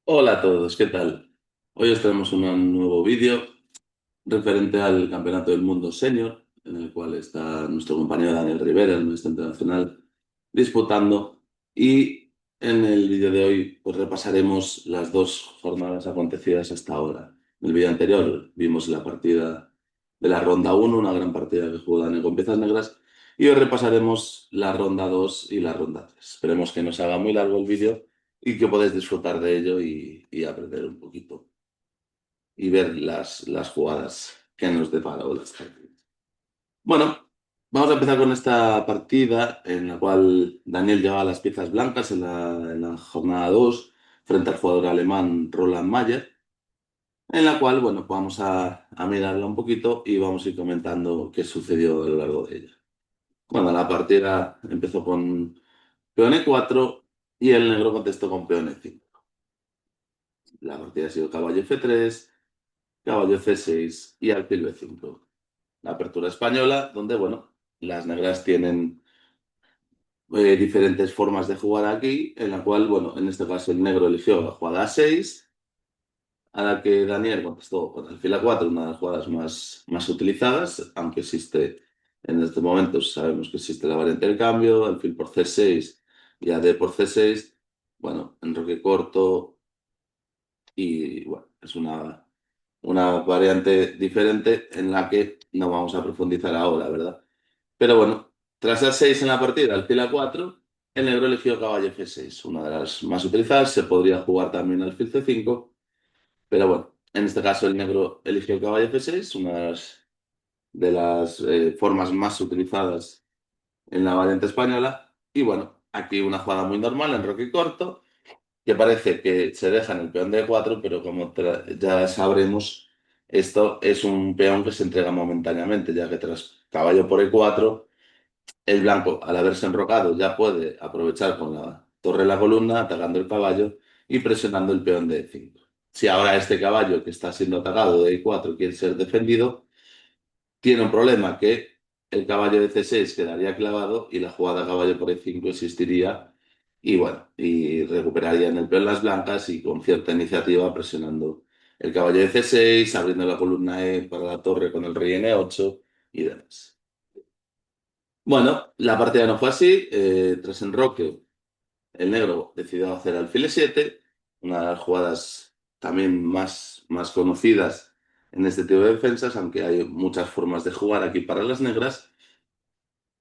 Hola a todos, ¿qué tal? Hoy os traemos un nuevo vídeo referente al Campeonato del Mundo Senior, en el cual está nuestro compañero Daniel Rivera, el maestro internacional, disputando. Y en el vídeo de hoy pues repasaremos las dos jornadas acontecidas hasta ahora. En el vídeo anterior vimos la partida de la ronda uno, una gran partida que jugó Daniel con piezas negras, y hoy repasaremos la ronda 2 y la ronda 3. Esperemos que no se haga muy largo el vídeo y que podáis disfrutar de ello y aprender un poquito y ver las jugadas que nos deparó las partidas. Bueno, vamos a empezar con esta partida en la cual Daniel llevaba las piezas blancas en la jornada 2 frente al jugador alemán Roland Mayer, en la cual, bueno, vamos a mirarla un poquito y vamos a ir comentando qué sucedió a lo largo de ella. Bueno, la partida empezó con peón E4 y el negro contestó con peón E5. La partida ha sido caballo F3, caballo C6 y alfil B5. La apertura española, donde, bueno, las negras tienen diferentes formas de jugar aquí, en la cual, bueno, en este caso el negro eligió la jugada A6, a la que Daniel contestó con alfil A4, una de las jugadas más utilizadas, aunque existe, en este momento sabemos que existe la variante del cambio, alfil por C6 y AD por C6, bueno, enroque corto y, bueno, es una variante diferente en la que no vamos a profundizar ahora, ¿verdad? Pero bueno, tras A6 en la partida, alfil A4, el negro eligió caballo F6, una de las más utilizadas. Se podría jugar también alfil C5, pero bueno, en este caso el negro eligió caballo F6, una de las formas más utilizadas en la variante española. Y bueno, aquí una jugada muy normal, enroque corto, que parece que se deja en el peón de E4, pero como ya sabremos, esto es un peón que se entrega momentáneamente, ya que tras caballo por E4, el blanco, al haberse enrocado, ya puede aprovechar con la torre de la columna, atacando el caballo y presionando el peón de E5. Si ahora este caballo que está siendo atacado de E4 quiere ser defendido, tiene un problema que el caballo de C6 quedaría clavado y la jugada caballo por E5 existiría y bueno, y recuperarían el peón las blancas y con cierta iniciativa presionando el caballo de C6, abriendo la columna E para la torre con el rey en E8 y demás. Bueno, la partida no fue así. Tras enroque, el negro decidió hacer alfil E7, una de las jugadas también más conocidas en este tipo de defensas, aunque hay muchas formas de jugar aquí para las negras.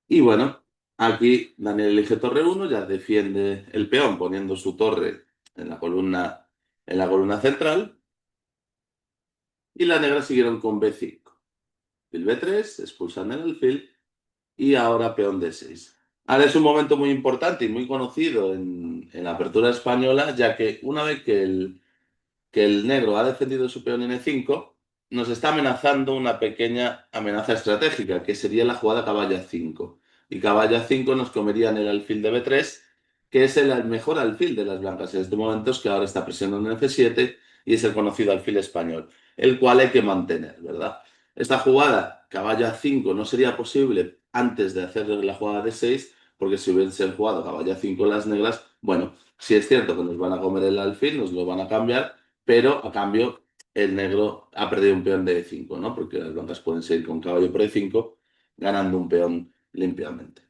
Y bueno, aquí Daniel elige torre uno, ya defiende el peón poniendo su torre en la columna central, y las negras siguieron con B5. Alfil B3, expulsan el alfil, y ahora peón D6. Ahora es un momento muy importante y muy conocido en la apertura española, ya que una vez que el negro ha defendido su peón en E5, nos está amenazando una pequeña amenaza estratégica, que sería la jugada caballo A5. Y caballo A5 nos comerían el alfil de B3, que es el mejor alfil de las blancas en este momento, es que ahora está presionando en F7 y es el conocido alfil español, el cual hay que mantener, ¿verdad? Esta jugada, caballo A5, no sería posible antes de hacer la jugada D6, porque si hubiesen jugado caballo A5 las negras, bueno, si es cierto que nos van a comer el alfil, nos lo van a cambiar, pero a cambio el negro ha perdido un peón de E5, ¿no? Porque las blancas pueden seguir con caballo por E5, ganando un peón limpiamente.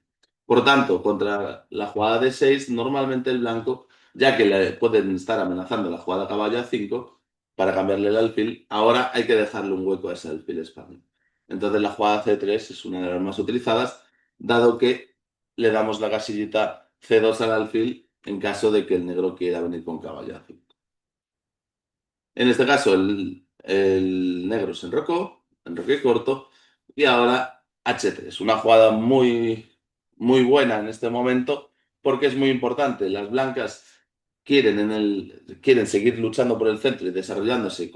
Por tanto, contra la jugada de 6, normalmente el blanco, ya que le pueden estar amenazando la jugada caballo A5 para cambiarle el alfil, ahora hay que dejarle un hueco a ese alfil español. Entonces la jugada C3 es una de las más utilizadas, dado que le damos la casillita C2 al alfil en caso de que el negro quiera venir con caballo A5. En este caso, el negro se enrocó, enroque corto, y ahora H3. Una jugada muy buena en este momento porque es muy importante. Las blancas quieren seguir luchando por el centro y desarrollándose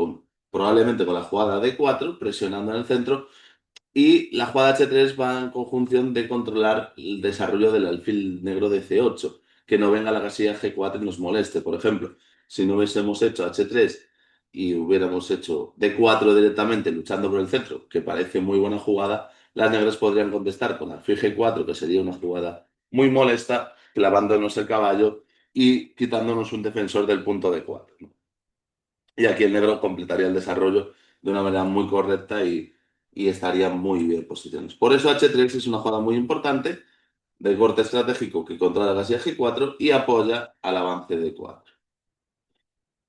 probablemente con la jugada D4, presionando en el centro, y la jugada H3 va en conjunción de controlar el desarrollo del alfil negro de C8, que no venga la casilla G4 y nos moleste. Por ejemplo, si no hubiésemos hecho H3 y hubiéramos hecho D4 directamente luchando por el centro, que parece muy buena jugada, las negras podrían contestar con alfil G4, que sería una jugada muy molesta, clavándonos el caballo y quitándonos un defensor del punto D4, ¿no? Y aquí el negro completaría el desarrollo de una manera muy correcta y estaría muy bien posicionados. Por eso H3 es una jugada muy importante de corte estratégico que controla la casilla G4 y apoya al avance de 4.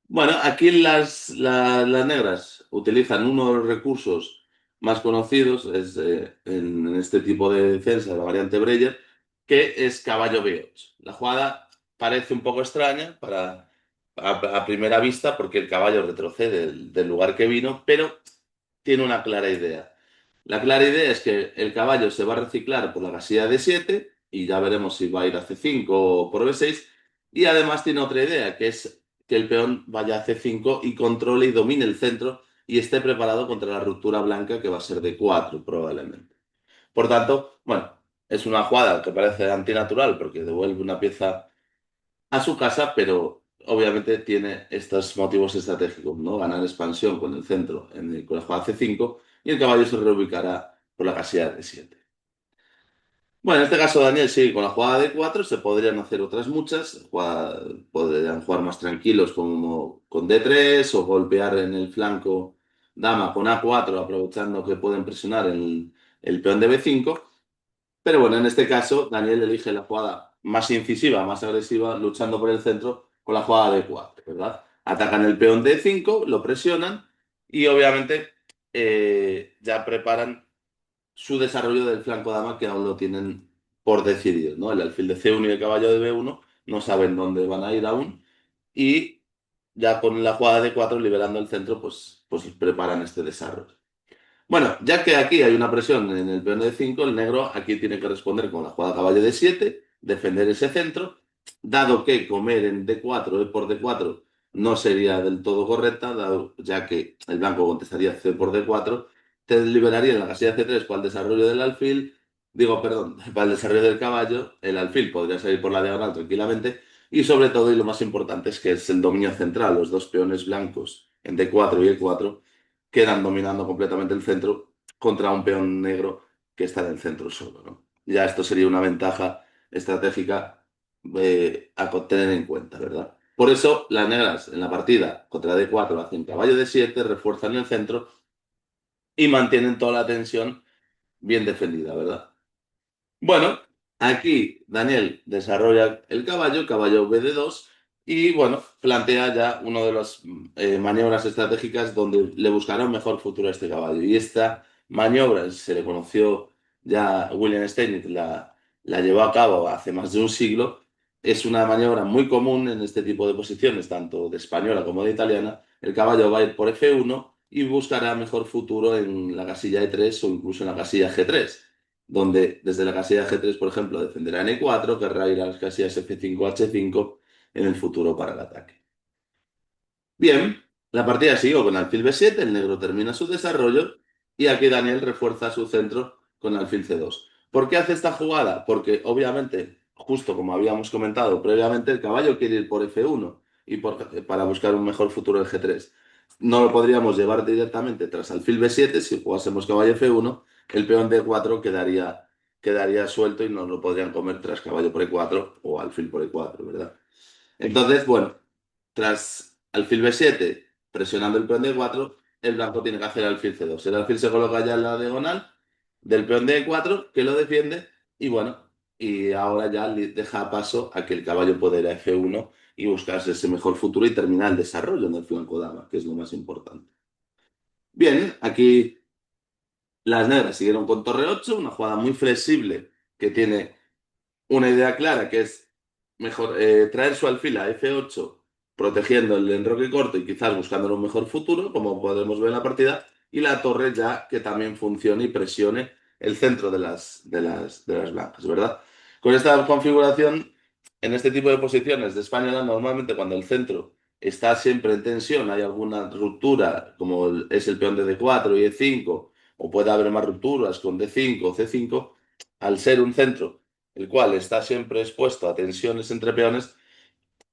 Bueno, aquí las negras utilizan uno de los recursos más conocidos en este tipo de defensa, la variante Breyer, que es caballo B8. La jugada parece un poco extraña a primera vista porque el caballo retrocede del lugar que vino, pero tiene una clara idea. La clara idea es que el caballo se va a reciclar por la casilla D7 y ya veremos si va a ir a C5 o por B6. Y además tiene otra idea, que es que el peón vaya a C5 y controle y domine el centro y esté preparado contra la ruptura blanca que va a ser D4 probablemente. Por tanto, bueno, es una jugada que parece antinatural porque devuelve una pieza a su casa, pero obviamente tiene estos motivos estratégicos, ¿no? Ganar expansión con el centro con la jugada C5 y el caballo se reubicará por la casilla D7. Bueno, en este caso Daniel sí, con la jugada D4 se podrían hacer otras muchas, podrían jugar más tranquilos como con D3 o golpear en el flanco dama con A4 aprovechando que pueden presionar el peón de B5. Pero bueno, en este caso, Daniel elige la jugada más incisiva, más agresiva, luchando por el centro con la jugada de 4, ¿verdad? Atacan el peón de 5, lo presionan y obviamente ya preparan su desarrollo del flanco dama que aún lo tienen por decidir, ¿no? El alfil de C1 y el caballo de B1 no saben dónde van a ir aún y ya con la jugada de 4 liberando el centro, pues preparan este desarrollo. Bueno, ya que aquí hay una presión en el peón de 5, el negro aquí tiene que responder con la jugada caballo de 7, defender ese centro, dado que comer en D4 por D4 no sería del todo correcta, ya que el blanco contestaría C por D4, te liberaría en la casilla C3 para el desarrollo del alfil, digo, perdón, para el desarrollo del caballo, el alfil podría salir por la diagonal tranquilamente, y sobre todo, y lo más importante, es que es el dominio central, los dos peones blancos en D4 y E4 quedan dominando completamente el centro contra un peón negro que está en el centro solo, ¿no? Ya esto sería una ventaja estratégica a tener en cuenta, ¿verdad? Por eso las negras en la partida contra D4 hacen caballo D7, refuerzan el centro y mantienen toda la tensión bien defendida, ¿verdad? Bueno, aquí Daniel desarrolla el caballo, caballo BD2, y bueno, plantea ya una de las maniobras estratégicas donde le buscará un mejor futuro a este caballo. Y esta maniobra se le conoció ya a William Steinitz, la llevó a cabo hace más de un siglo. Es una maniobra muy común en este tipo de posiciones, tanto de española como de italiana. El caballo va a ir por F1 y buscará mejor futuro en la casilla E3 o incluso en la casilla G3 donde desde la casilla G3, por ejemplo, defenderá en E4, querrá ir a las casillas F5, H5 en el futuro para el ataque. Bien, la partida siguió con alfil B7, el negro termina su desarrollo y aquí Daniel refuerza su centro con alfil C2. ¿Por qué hace esta jugada? Porque obviamente, justo como habíamos comentado previamente, el caballo quiere ir por F1 y para buscar un mejor futuro en G3. No lo podríamos llevar directamente tras alfil B7 si jugásemos caballo F1, el peón D4 quedaría suelto y no lo podrían comer tras caballo por E4 o alfil por E4, ¿verdad? Entonces, bueno, tras alfil B7, presionando el peón D4, el blanco tiene que hacer alfil C2. El alfil se coloca ya en la diagonal del peón D4, que lo defiende, y bueno, y ahora ya deja paso a que el caballo pueda ir a F1 y buscarse ese mejor futuro y terminar el desarrollo en el flanco dama, que es lo más importante. Bien, aquí las negras siguieron con torre 8, una jugada muy flexible que tiene una idea clara que es mejor traer su alfil a F8, protegiendo el enroque corto y quizás buscándole un mejor futuro, como podemos ver en la partida, y la torre ya que también funcione y presione el centro de las blancas, ¿verdad? Con esta configuración, en este tipo de posiciones de española, normalmente cuando el centro está siempre en tensión, hay alguna ruptura, como es el peón de D4 y E5, o puede haber más rupturas con D5 o C5, al ser un centro el cual está siempre expuesto a tensiones entre peones,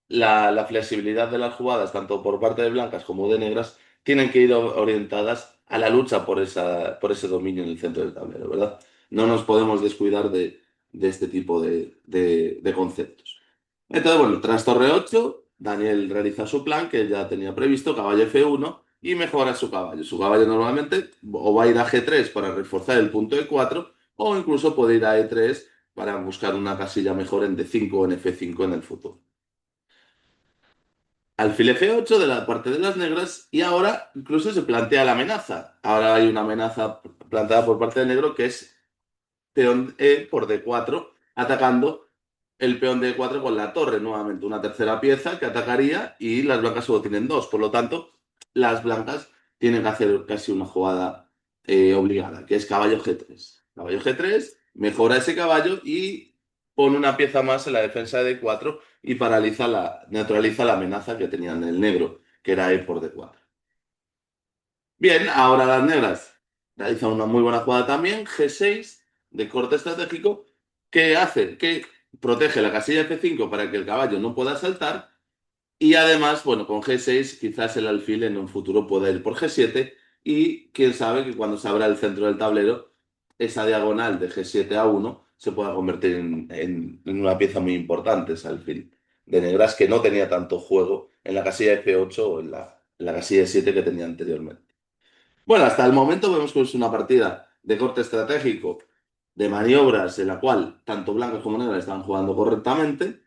la flexibilidad de las jugadas, tanto por parte de blancas como de negras, tienen que ir orientadas a la lucha por ese dominio en el centro del tablero, ¿verdad? No nos podemos descuidar de este tipo de conceptos. Entonces, bueno, tras torre 8 Daniel realiza su plan que ya tenía previsto, caballo F1, y mejora su caballo. Su caballo normalmente o va a ir a G3 para reforzar el punto E4, o incluso puede ir a E3 para buscar una casilla mejor en D5 o en F5 en el futuro. Alfil F8 de la parte de las negras y ahora incluso se plantea la amenaza. Ahora hay una amenaza planteada por parte del negro que es peón E por D4, atacando el peón de E4 con la torre, nuevamente una tercera pieza que atacaría y las blancas solo tienen dos. Por lo tanto, las blancas tienen que hacer casi una jugada obligada, que es caballo G3. Caballo G3 mejora ese caballo y pone una pieza más en la defensa de D4 y neutraliza la amenaza que tenían el negro, que era E por D4. Bien, ahora las negras realizan una muy buena jugada también, G6 de corte estratégico, que hace que protege la casilla F5 para que el caballo no pueda saltar y además, bueno, con G6 quizás el alfil en un futuro pueda ir por G7 y quién sabe que cuando se abra el centro del tablero, esa diagonal de G7 a 1 se pueda convertir en una pieza muy importante, ese alfil de negras que no tenía tanto juego en la casilla F8 o en la casilla 7 que tenía anteriormente. Bueno, hasta el momento vemos que es una partida de corte estratégico, de maniobras en la cual tanto blancos como negras están jugando correctamente.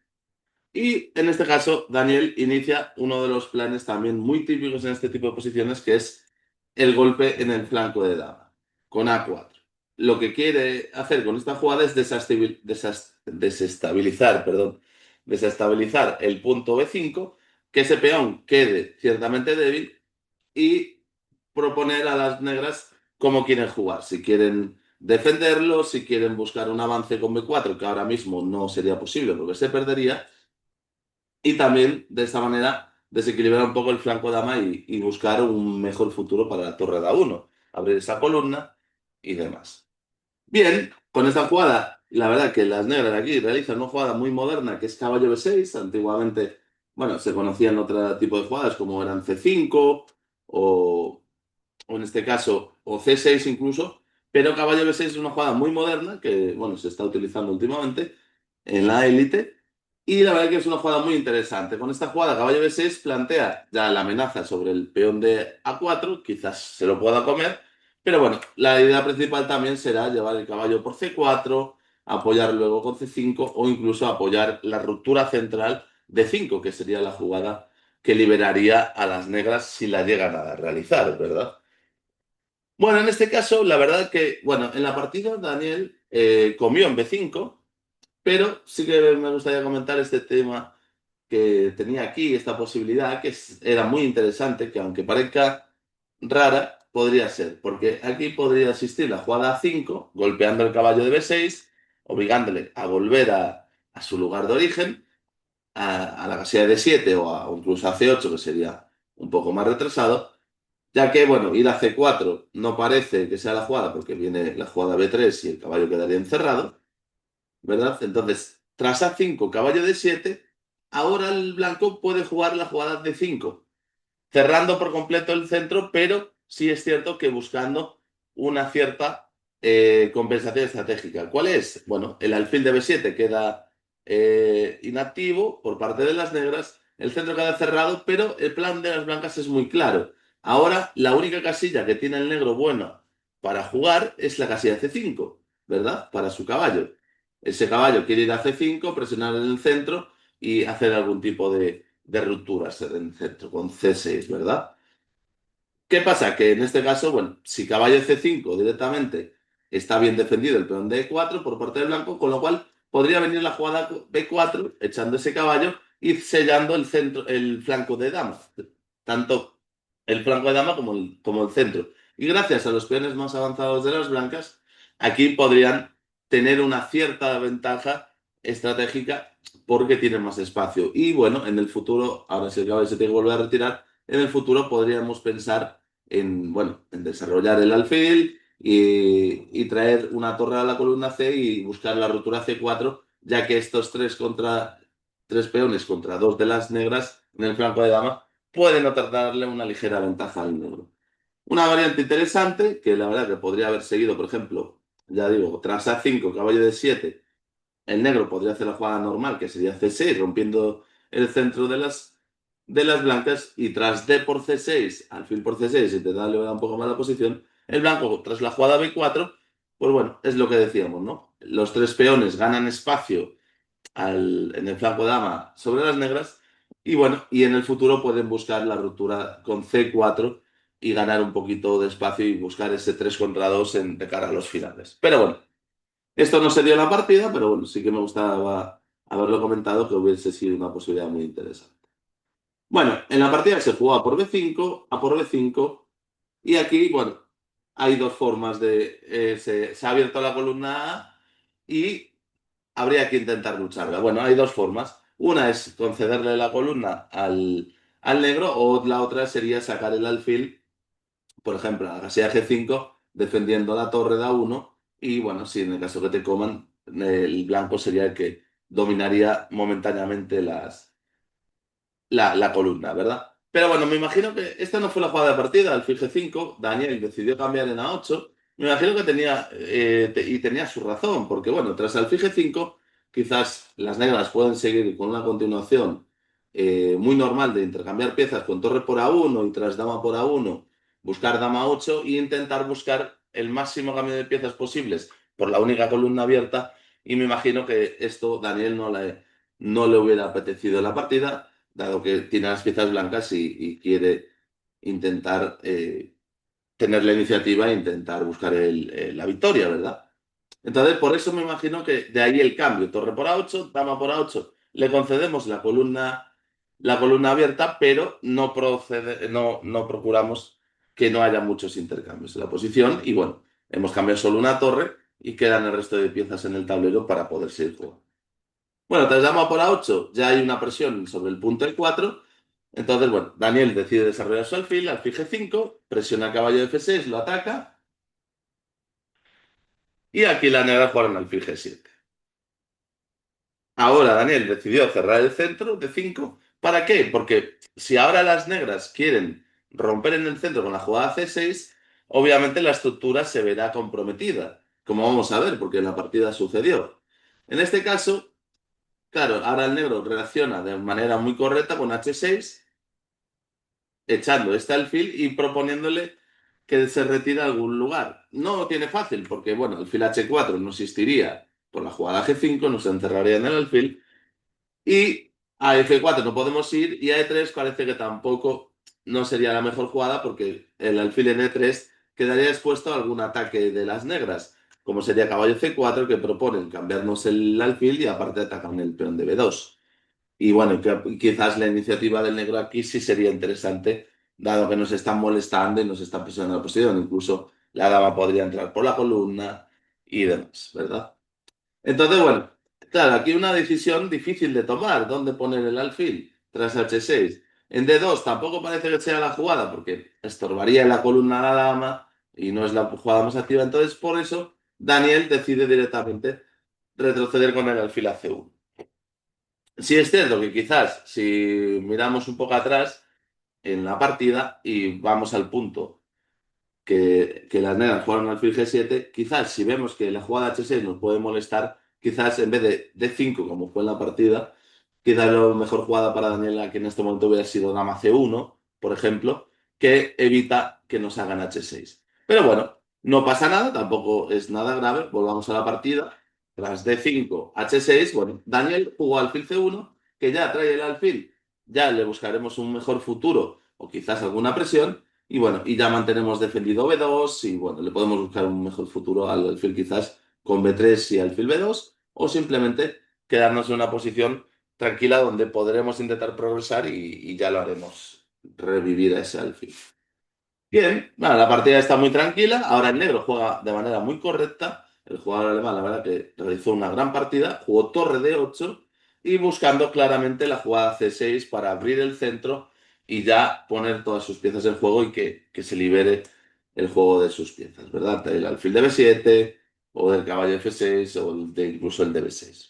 Y en este caso, Daniel inicia uno de los planes también muy típicos en este tipo de posiciones, que es el golpe en el flanco de dama, con A4. Lo que quiere hacer con esta jugada es desestabilizar el punto B5, que ese peón quede ciertamente débil y proponer a las negras cómo quieren jugar. Si quieren defenderlo, si quieren buscar un avance con B4, que ahora mismo no sería posible porque se perdería, y también de esta manera desequilibrar un poco el flanco dama y buscar un mejor futuro para la torre de A1, abrir esa columna y demás. Bien, con esta jugada, la verdad que las negras aquí realizan una jugada muy moderna que es caballo B6. Antiguamente, bueno, se conocían otro tipo de jugadas como eran C5 o en este caso, o C6 incluso, pero caballo B6 es una jugada muy moderna que, bueno, se está utilizando últimamente en la élite y la verdad que es una jugada muy interesante. Con esta jugada, caballo B6 plantea ya la amenaza sobre el peón de A4, quizás se lo pueda comer, pero bueno, la idea principal también será llevar el caballo por C4, apoyar luego con C5 o incluso apoyar la ruptura central de 5, que sería la jugada que liberaría a las negras si la llegan a realizar, ¿verdad? Bueno, en este caso, la verdad que, bueno, en la partida Daniel comió en B5, pero sí que me gustaría comentar este tema que tenía aquí, esta posibilidad, que era muy interesante, que aunque parezca rara, podría ser, porque aquí podría existir la jugada A5, golpeando el caballo de B6, obligándole a volver a su lugar de origen, a la casilla de D7 o incluso a C8, que sería un poco más retrasado, ya que, bueno, ir a C4 no parece que sea la jugada porque viene la jugada B3 y el caballo quedaría encerrado, ¿verdad? Entonces, tras A5, caballo D7, ahora el blanco puede jugar la jugada D5, cerrando por completo el centro, pero sí es cierto que buscando una cierta compensación estratégica. ¿Cuál es? Bueno, el alfil de B7 queda inactivo por parte de las negras, el centro queda cerrado, pero el plan de las blancas es muy claro. Ahora, la única casilla que tiene el negro bueno para jugar es la casilla C5, ¿verdad? Para su caballo. Ese caballo quiere ir a C5, presionar en el centro y hacer algún tipo de rupturas en el centro con C6, ¿verdad? ¿Qué pasa? Que en este caso, bueno, si caballo C5 directamente está bien defendido el peón de E4 por parte del blanco, con lo cual podría venir la jugada B4 echando ese caballo y sellando el centro, el flanco de dama, tanto el flanco de dama como el centro. Y gracias a los peones más avanzados de las blancas, aquí podrían tener una cierta ventaja estratégica porque tienen más espacio. Y bueno, en el futuro, ahora si el caballo se tiene que volver a retirar, en el futuro podríamos pensar en, bueno, en desarrollar el alfil y traer una torre a la columna C y buscar la ruptura C4, ya que estos tres peones contra dos de las negras en el flanco de dama pueden darle una ligera ventaja al negro. Una variante interesante, que la verdad que podría haber seguido, por ejemplo, ya digo, tras A5, caballo de 7, el negro podría hacer la jugada normal, que sería C6, rompiendo el centro de las blancas y tras D por C6, alfil por C6, intentando liberar un poco más la posición, el blanco tras la jugada B4, pues bueno, es lo que decíamos, ¿no? Los tres peones ganan espacio en el flanco dama sobre las negras y bueno, y en el futuro pueden buscar la ruptura con C4 y ganar un poquito de espacio y buscar ese 3 contra 2 de cara a los finales. Pero bueno, esto no se dio en la partida, pero bueno, sí que me gustaba haberlo comentado que hubiese sido una posibilidad muy interesante. Bueno, en la partida se jugó a por B5, a por B5 y aquí, bueno, hay dos formas se ha abierto la columna A y habría que intentar lucharla. Bueno, hay dos formas. Una es concederle la columna al negro o la otra sería sacar el alfil, por ejemplo, a la casilla G5, defendiendo la torre de A1 y bueno, si en el caso que te coman, el blanco sería el que dominaría momentáneamente la columna, ¿verdad? Pero bueno, me imagino que esta no fue la jugada de partida, alfil G5, Daniel decidió cambiar en A8, me imagino que tenía su razón, porque bueno, tras alfil G5, quizás las negras pueden seguir con una continuación muy normal de intercambiar piezas con torre por A1 y tras dama por A1, buscar dama 8 e intentar buscar el máximo cambio de piezas posibles por la única columna abierta, y me imagino que esto Daniel no le hubiera apetecido en la partida dado que tiene las piezas blancas y quiere intentar tener la iniciativa e intentar buscar la victoria, ¿verdad? Entonces, por eso me imagino que de ahí el cambio. Torre por A8, dama por A8. Le concedemos la columna abierta, pero no procuramos que no haya muchos intercambios en la posición. Y bueno, hemos cambiado solo una torre y quedan el resto de piezas en el tablero para poder seguir jugando. Bueno, tras dama por A8 ya hay una presión sobre el punto E4. Entonces, bueno, Daniel decide desarrollar su alfil G5, presiona el caballo de F6, lo ataca. Y aquí la negra juega en alfil G7. Ahora Daniel decidió cerrar el centro de 5. ¿Para qué? Porque si ahora las negras quieren romper en el centro con la jugada C6, obviamente la estructura se verá comprometida, como vamos a ver, porque en la partida sucedió. En este caso, claro, ahora el negro reacciona de manera muy correcta con H6 echando este alfil y proponiéndole que se retire a algún lugar. No lo tiene fácil porque, bueno, el alfil H4 no existiría por la jugada G5, nos encerraría en el alfil y a F4 no podemos ir y a E3 parece que tampoco no sería la mejor jugada porque el alfil en E3 quedaría expuesto a algún ataque de las negras, como sería caballo C4 que proponen cambiarnos el alfil y aparte atacan el peón de B2. Y bueno, quizás la iniciativa del negro aquí sí sería interesante, dado que nos están molestando y nos están presionando la posición. Incluso la dama podría entrar por la columna y demás, ¿verdad? Entonces, bueno, claro, aquí una decisión difícil de tomar, dónde poner el alfil tras H6. En D2 tampoco parece que sea la jugada, porque estorbaría en la columna a la dama y no es la jugada más activa. Entonces, por eso, Daniel decide directamente retroceder con el alfil a C1. Sí es cierto que quizás si miramos un poco atrás en la partida y vamos al punto que las negras jugaron alfil G7, quizás si vemos que la jugada H6 nos puede molestar, quizás en vez de D5 como fue en la partida, quizás la mejor jugada para Daniela que en este momento hubiera sido dama C1, por ejemplo, que evita que nos hagan H6. Pero bueno, no pasa nada, tampoco es nada grave, volvamos a la partida. Tras D5, H6, bueno, Daniel jugó alfil C1, que ya trae el alfil, ya le buscaremos un mejor futuro o quizás alguna presión. Y bueno, y ya mantenemos defendido B2 y bueno, le podemos buscar un mejor futuro al alfil quizás con B3 y alfil B2 o simplemente quedarnos en una posición tranquila donde podremos intentar progresar y ya lo haremos revivir a ese alfil. Bien, bueno, la partida está muy tranquila. Ahora el negro juega de manera muy correcta. El jugador alemán, la verdad, que realizó una gran partida. Jugó torre D8 y buscando claramente la jugada C6 para abrir el centro y ya poner todas sus piezas en juego y que se libere el juego de sus piezas, ¿verdad? El alfil de B7 o del caballo F6 o incluso el de B6.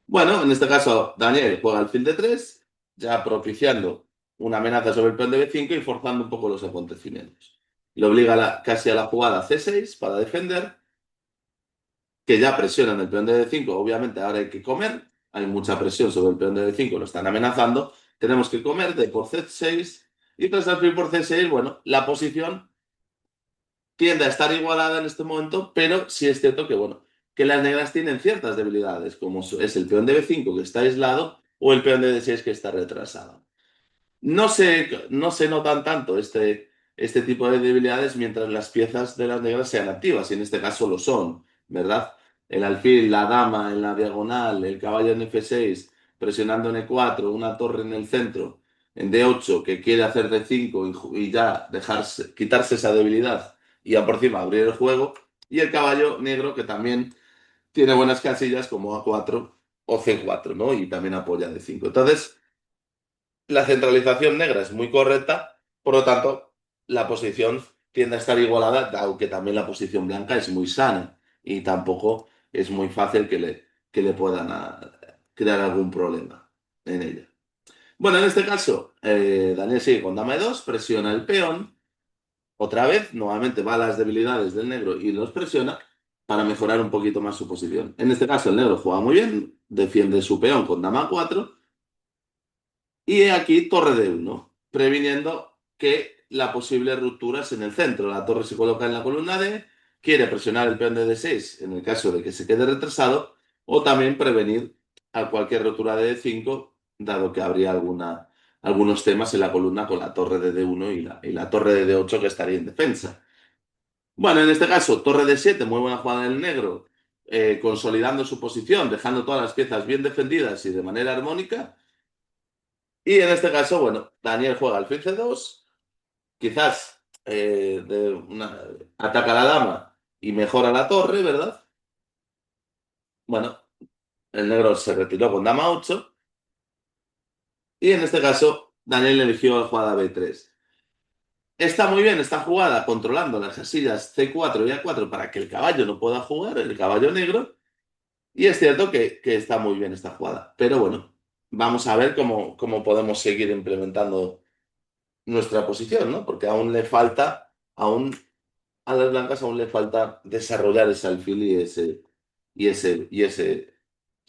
Bueno, en este caso, Daniel juega alfil de 3 ya propiciando una amenaza sobre el peón de B5 y forzando un poco los acontecimientos. Le obliga casi a la jugada C6 para defender, que ya presionan el peón de D5. Obviamente ahora hay que comer, hay mucha presión sobre el peón de D5, lo están amenazando. tenemos que comer D por C6 y tras alfil por C6, bueno, la posición tiende a estar igualada en este momento, pero sí es cierto que, bueno, que las negras tienen ciertas debilidades, como es el peón de B5 que está aislado o el peón de D6 que está retrasado. No se notan tanto este tipo de debilidades mientras las piezas de las negras sean activas, y en este caso lo son, ¿verdad? El alfil, la dama en la diagonal, el caballo en F6, presionando en E4, una torre en el centro, en D8, que quiere hacer D5 y ya quitarse esa debilidad y ya por encima abrir el juego, y el caballo negro que también tiene buenas casillas como A4 o C4, ¿no? Y también apoya D5. Entonces, la centralización negra es muy correcta, por lo tanto, la posición tiende a estar igualada, aunque también la posición blanca es muy sana y tampoco es muy fácil que le puedan crear algún problema en ella. Bueno, en este caso, Daniel sigue con dama e2, presiona el peón, otra vez, nuevamente va a las debilidades del negro y los presiona para mejorar un poquito más su posición. En este caso, el negro juega muy bien, defiende su peón con dama 4 y he aquí torre de 1, previniendo que la posible ruptura es en el centro. La torre se coloca en la columna D, quiere presionar el peón de D6 en el caso de que se quede retrasado, o también prevenir a cualquier rotura de D5, dado que habría algunos temas en la columna con la torre de D1 y la torre de D8 que estaría en defensa. Bueno, en este caso, torre de 7, muy buena jugada del negro, consolidando su posición, dejando todas las piezas bien defendidas y de manera armónica. Y en este caso, bueno, Daniel juega alfil C2, quizás ataca a la dama y mejora la torre, ¿verdad? Bueno, el negro se retiró con dama 8 y en este caso Daniel eligió la jugada B3. Está muy bien esta jugada controlando las casillas C4 y A4 para que el caballo no pueda jugar, el caballo negro, y es cierto que está muy bien esta jugada. Pero bueno, vamos a ver cómo podemos seguir implementando nuestra posición, ¿no? Porque aún a las blancas aún le falta desarrollar ese alfil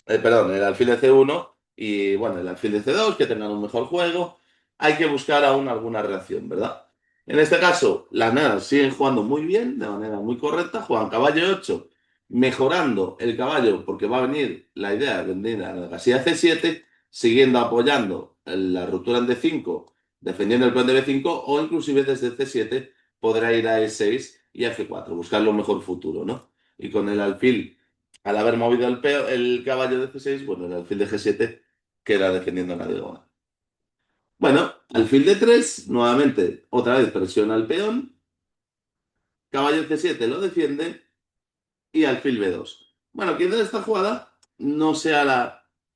perdón, el alfil de C1 y bueno, el alfil de C2, que tengan un mejor juego. Hay que buscar aún alguna reacción, ¿verdad? En este caso, las negras siguen jugando muy bien, de manera muy correcta, juegan caballo 8, mejorando el caballo, porque va a venir la idea de venir a la casilla C7, siguiendo apoyando la ruptura en D5, defendiendo el plan de B5, o inclusive desde C7 podrá ir a E6 y a F4, buscar lo mejor futuro, ¿no? Y con el alfil al haber movido el caballo de C6, bueno, el alfil de G7 queda defendiendo la diagonal. Bueno, alfil de 3, nuevamente, otra vez presiona el peón, caballo C7 lo defiende y alfil B2. Bueno, quizás esta jugada no sea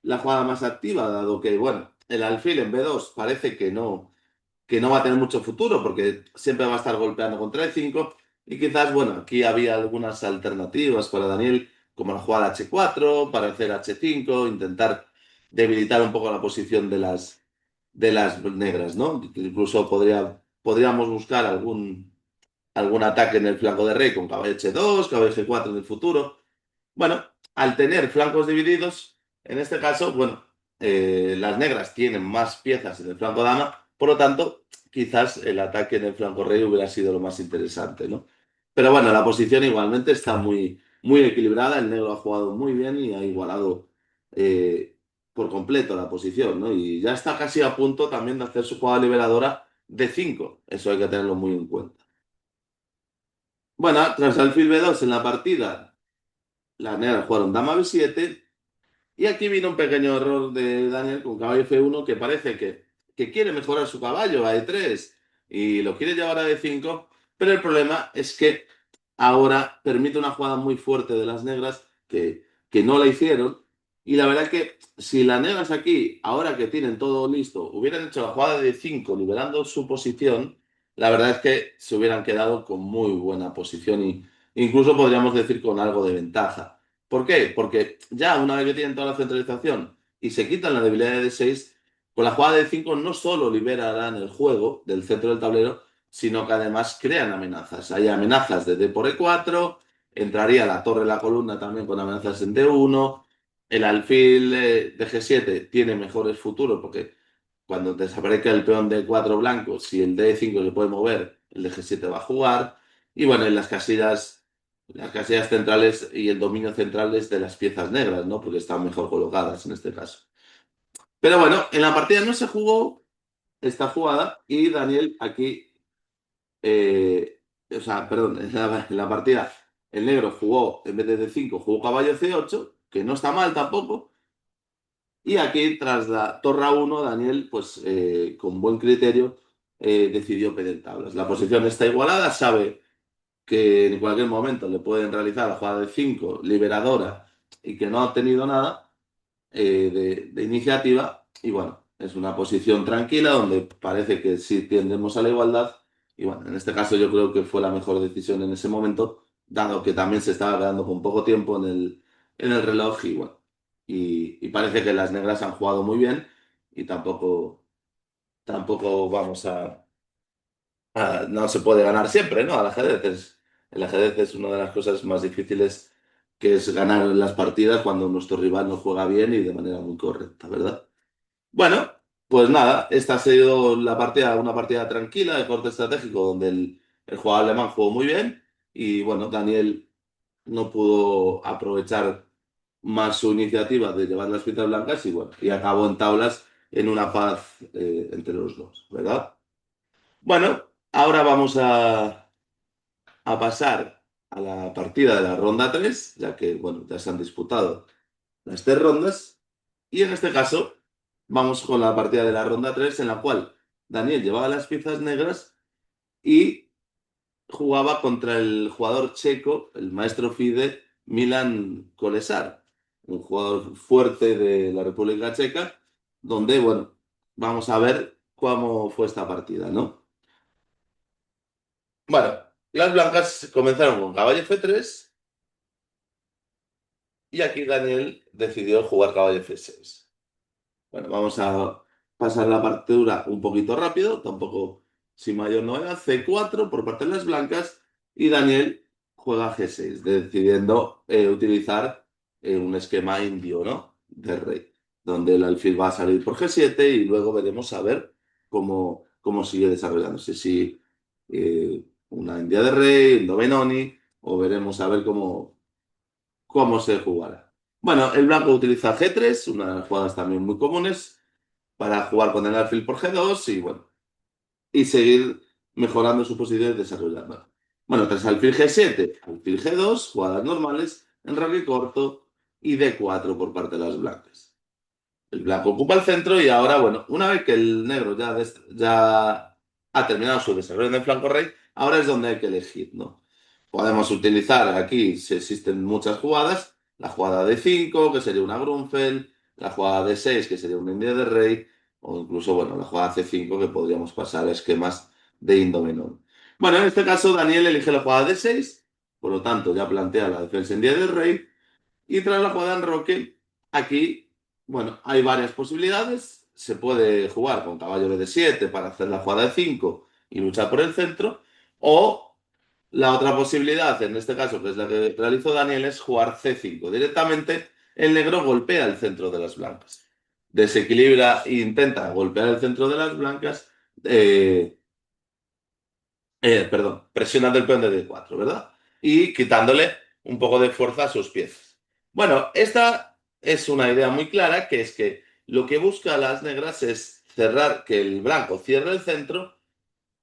la jugada más activa, dado que, bueno, el alfil en B2 parece que no va a tener mucho futuro porque siempre va a estar golpeando contra E5 y quizás, bueno, aquí había algunas alternativas para Daniel, como la jugada H4, para hacer H5, intentar debilitar un poco la posición de las negras, ¿no? Incluso podríamos buscar algún ataque en el flanco de rey con caballo H2, caballo G4 en el futuro. Bueno, al tener flancos divididos, en este caso, bueno, las negras tienen más piezas en el flanco dama, por lo tanto, quizás el ataque en el flanco rey hubiera sido lo más interesante, ¿no? Pero bueno, la posición igualmente está muy, muy equilibrada, el negro ha jugado muy bien y ha igualado eh, por completo la posición, ¿no? Y ya está casi a punto también de hacer su jugada liberadora de 5, eso hay que tenerlo muy en cuenta. Bueno, tras alfil B2 en la partida, las negras jugaron dama B7. Y aquí vino un pequeño error de Daniel con caballo F1 que parece que quiere mejorar su caballo a E3 y lo quiere llevar a E5, pero el problema es que ahora permite una jugada muy fuerte de las negras que no la hicieron. Y la verdad que si las negras aquí, ahora que tienen todo listo, hubieran hecho la jugada de E5 liberando su posición, la verdad es que se hubieran quedado con muy buena posición y incluso podríamos decir con algo de ventaja. ¿Por qué? Porque ya una vez que tienen toda la centralización y se quitan la debilidad de D6, con la jugada de 5 no solo liberarán el juego del centro del tablero, sino que además crean amenazas. Hay amenazas de D por E4, entraría la torre en la columna también con amenazas en D1, el alfil de G7 tiene mejores futuros porque cuando desaparezca el peón de 4 blancos, si el D5 se puede mover, el de G7 va a jugar. Y bueno, en las casillas centrales y el dominio central es de las piezas negras, ¿no? Porque están mejor colocadas en este caso. Pero bueno, en la partida no se jugó esta jugada y Daniel aquí, o sea, perdón, en la partida el negro jugó, en vez de D5, jugó caballo C8, que no está mal tampoco. Y aquí, tras la torre A1, Daniel, pues con buen criterio, decidió pedir tablas. La posición está igualada, sabe que en cualquier momento le pueden realizar la jugada de 5 liberadora y que no ha obtenido nada de iniciativa. Y bueno, es una posición tranquila donde parece que sí tendemos a la igualdad. Y bueno, en este caso yo creo que fue la mejor decisión en ese momento, dado que también se estaba quedando con poco tiempo en el reloj. Y bueno, y parece que las negras han jugado muy bien y tampoco vamos no se puede ganar siempre, ¿no? Al ajedrez. El ajedrez es una de las cosas más difíciles, que es ganar las partidas cuando nuestro rival no juega bien y de manera muy correcta, ¿verdad? Bueno, pues nada, esta ha sido una partida tranquila de corte estratégico donde el jugador alemán jugó muy bien y bueno, Daniel no pudo aprovechar más su iniciativa de llevar las fichas blancas y bueno, y acabó en tablas en una paz entre los dos, ¿verdad? Bueno, ahora vamos a pasar a la partida de la ronda 3, ya que, bueno, ya se han disputado las 3 rondas. Y en este caso, vamos con la partida de la ronda 3 en la cual Daniel llevaba las piezas negras y jugaba contra el jugador checo, el maestro FIDE, Milan Kolesar, un jugador fuerte de la República Checa, donde, bueno, vamos a ver cómo fue esta partida, ¿no? Bueno, las blancas comenzaron con caballo F3 y aquí Daniel decidió jugar caballo F6. Bueno, vamos a pasar la partitura un poquito rápido, tampoco sin mayor novedad. C4 por parte de las blancas y Daniel juega G6, decidiendo utilizar un esquema indio, ¿no? De rey, donde el alfil va a salir por G7 y luego veremos a ver cómo sigue desarrollándose. Si una india de rey, Indo Benoni, o veremos a ver cómo se jugará. Bueno, el blanco utiliza G3, una de las jugadas también muy comunes para jugar con el alfil por G2 y bueno, y seguir mejorando su posición y desarrollando. Bueno, tras alfil G7, alfil G2, jugadas normales, enroque corto y D4 por parte de las blancas. El blanco ocupa el centro y ahora, bueno, una vez que el negro ya ha terminado su desarrollo en el flanco rey, ahora es donde hay que elegir, ¿no? Podemos utilizar aquí, si existen muchas jugadas, la jugada de 5 que sería una Grunfeld, la jugada de 6 que sería una India de rey, o incluso, bueno, la jugada C5 que podríamos pasar a esquemas de Indomenón. Bueno, en este caso, Daniel elige la jugada de 6, por lo tanto, ya plantea la defensa en India del rey. Y tras la jugada en Roque, aquí, bueno, hay varias posibilidades. Se puede jugar con caballo BD7 para hacer la jugada de 5 y luchar por el centro. O la otra posibilidad, en este caso, que es la que realizó Daniel, es jugar C5. Directamente, el negro golpea el centro de las blancas. Desequilibra e intenta golpear el centro de las blancas. Perdón, presionando el peón de D4, ¿verdad? Y quitándole un poco de fuerza a sus piezas. Bueno, esta es una idea muy clara, que es que lo que busca las negras es cerrar, que el blanco cierre el centro,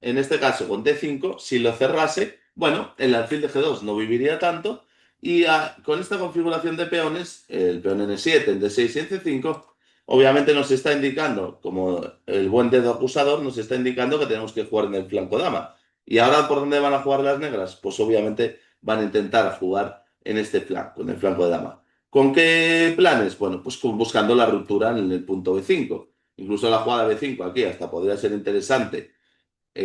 en este caso con D5. Si lo cerrase, bueno, el alfil de G2 no viviría tanto, y con esta configuración de peones, el peón N7, el D6 y el C5, obviamente nos está indicando, como el buen dedo acusador, nos está indicando que tenemos que jugar en el flanco dama. ¿Y ahora por dónde van a jugar las negras? Pues obviamente van a intentar jugar en este flanco, en el flanco de dama. ¿Con qué planes? Bueno, pues buscando la ruptura en el punto B5. Incluso la jugada B5 aquí hasta podría ser interesante,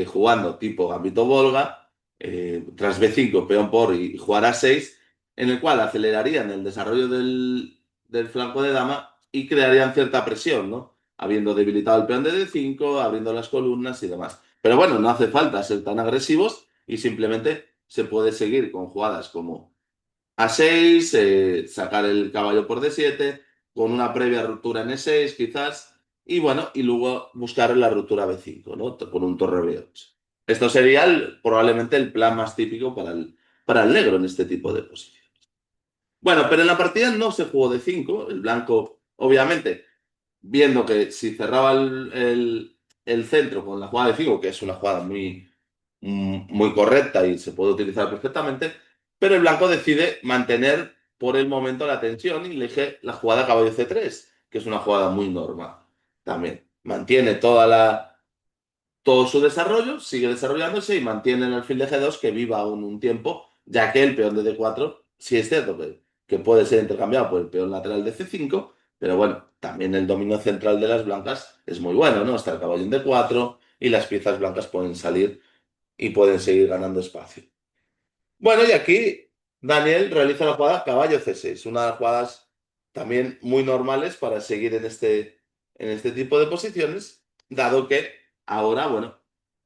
jugando tipo Gambito Volga, tras B5, peón por y jugar A6, en el cual acelerarían el desarrollo del flanco de dama y crearían cierta presión, ¿no? Habiendo debilitado el peón de D5, abriendo las columnas y demás. Pero bueno, no hace falta ser tan agresivos y simplemente se puede seguir con jugadas como A6, sacar el caballo por D7, con una previa ruptura en E6 quizás, y bueno, y luego buscar la ruptura B5, ¿no? Con un torre B8. Esto sería probablemente el plan más típico para el negro en este tipo de posición. Bueno, pero en la partida no se jugó de 5. El blanco, obviamente, viendo que si cerraba el centro con la jugada de 5, que es una jugada muy correcta y se puede utilizar perfectamente, pero el blanco decide mantener por el momento la tensión y elige la jugada caballo C3, que es una jugada muy normal también. Mantiene todo su desarrollo, sigue desarrollándose y mantiene el alfil de G2 que viva aún un tiempo, ya que el peón de D4 sí es cierto que puede ser intercambiado por el peón lateral de C5, pero bueno, también el dominio central de las blancas es muy bueno, ¿no? Está el caballo en D4 y las piezas blancas pueden salir y pueden seguir ganando espacio. Bueno, y aquí Daniel realiza la jugada caballo C6, una de las jugadas también muy normales para seguir en este tipo de posiciones, dado que ahora, bueno,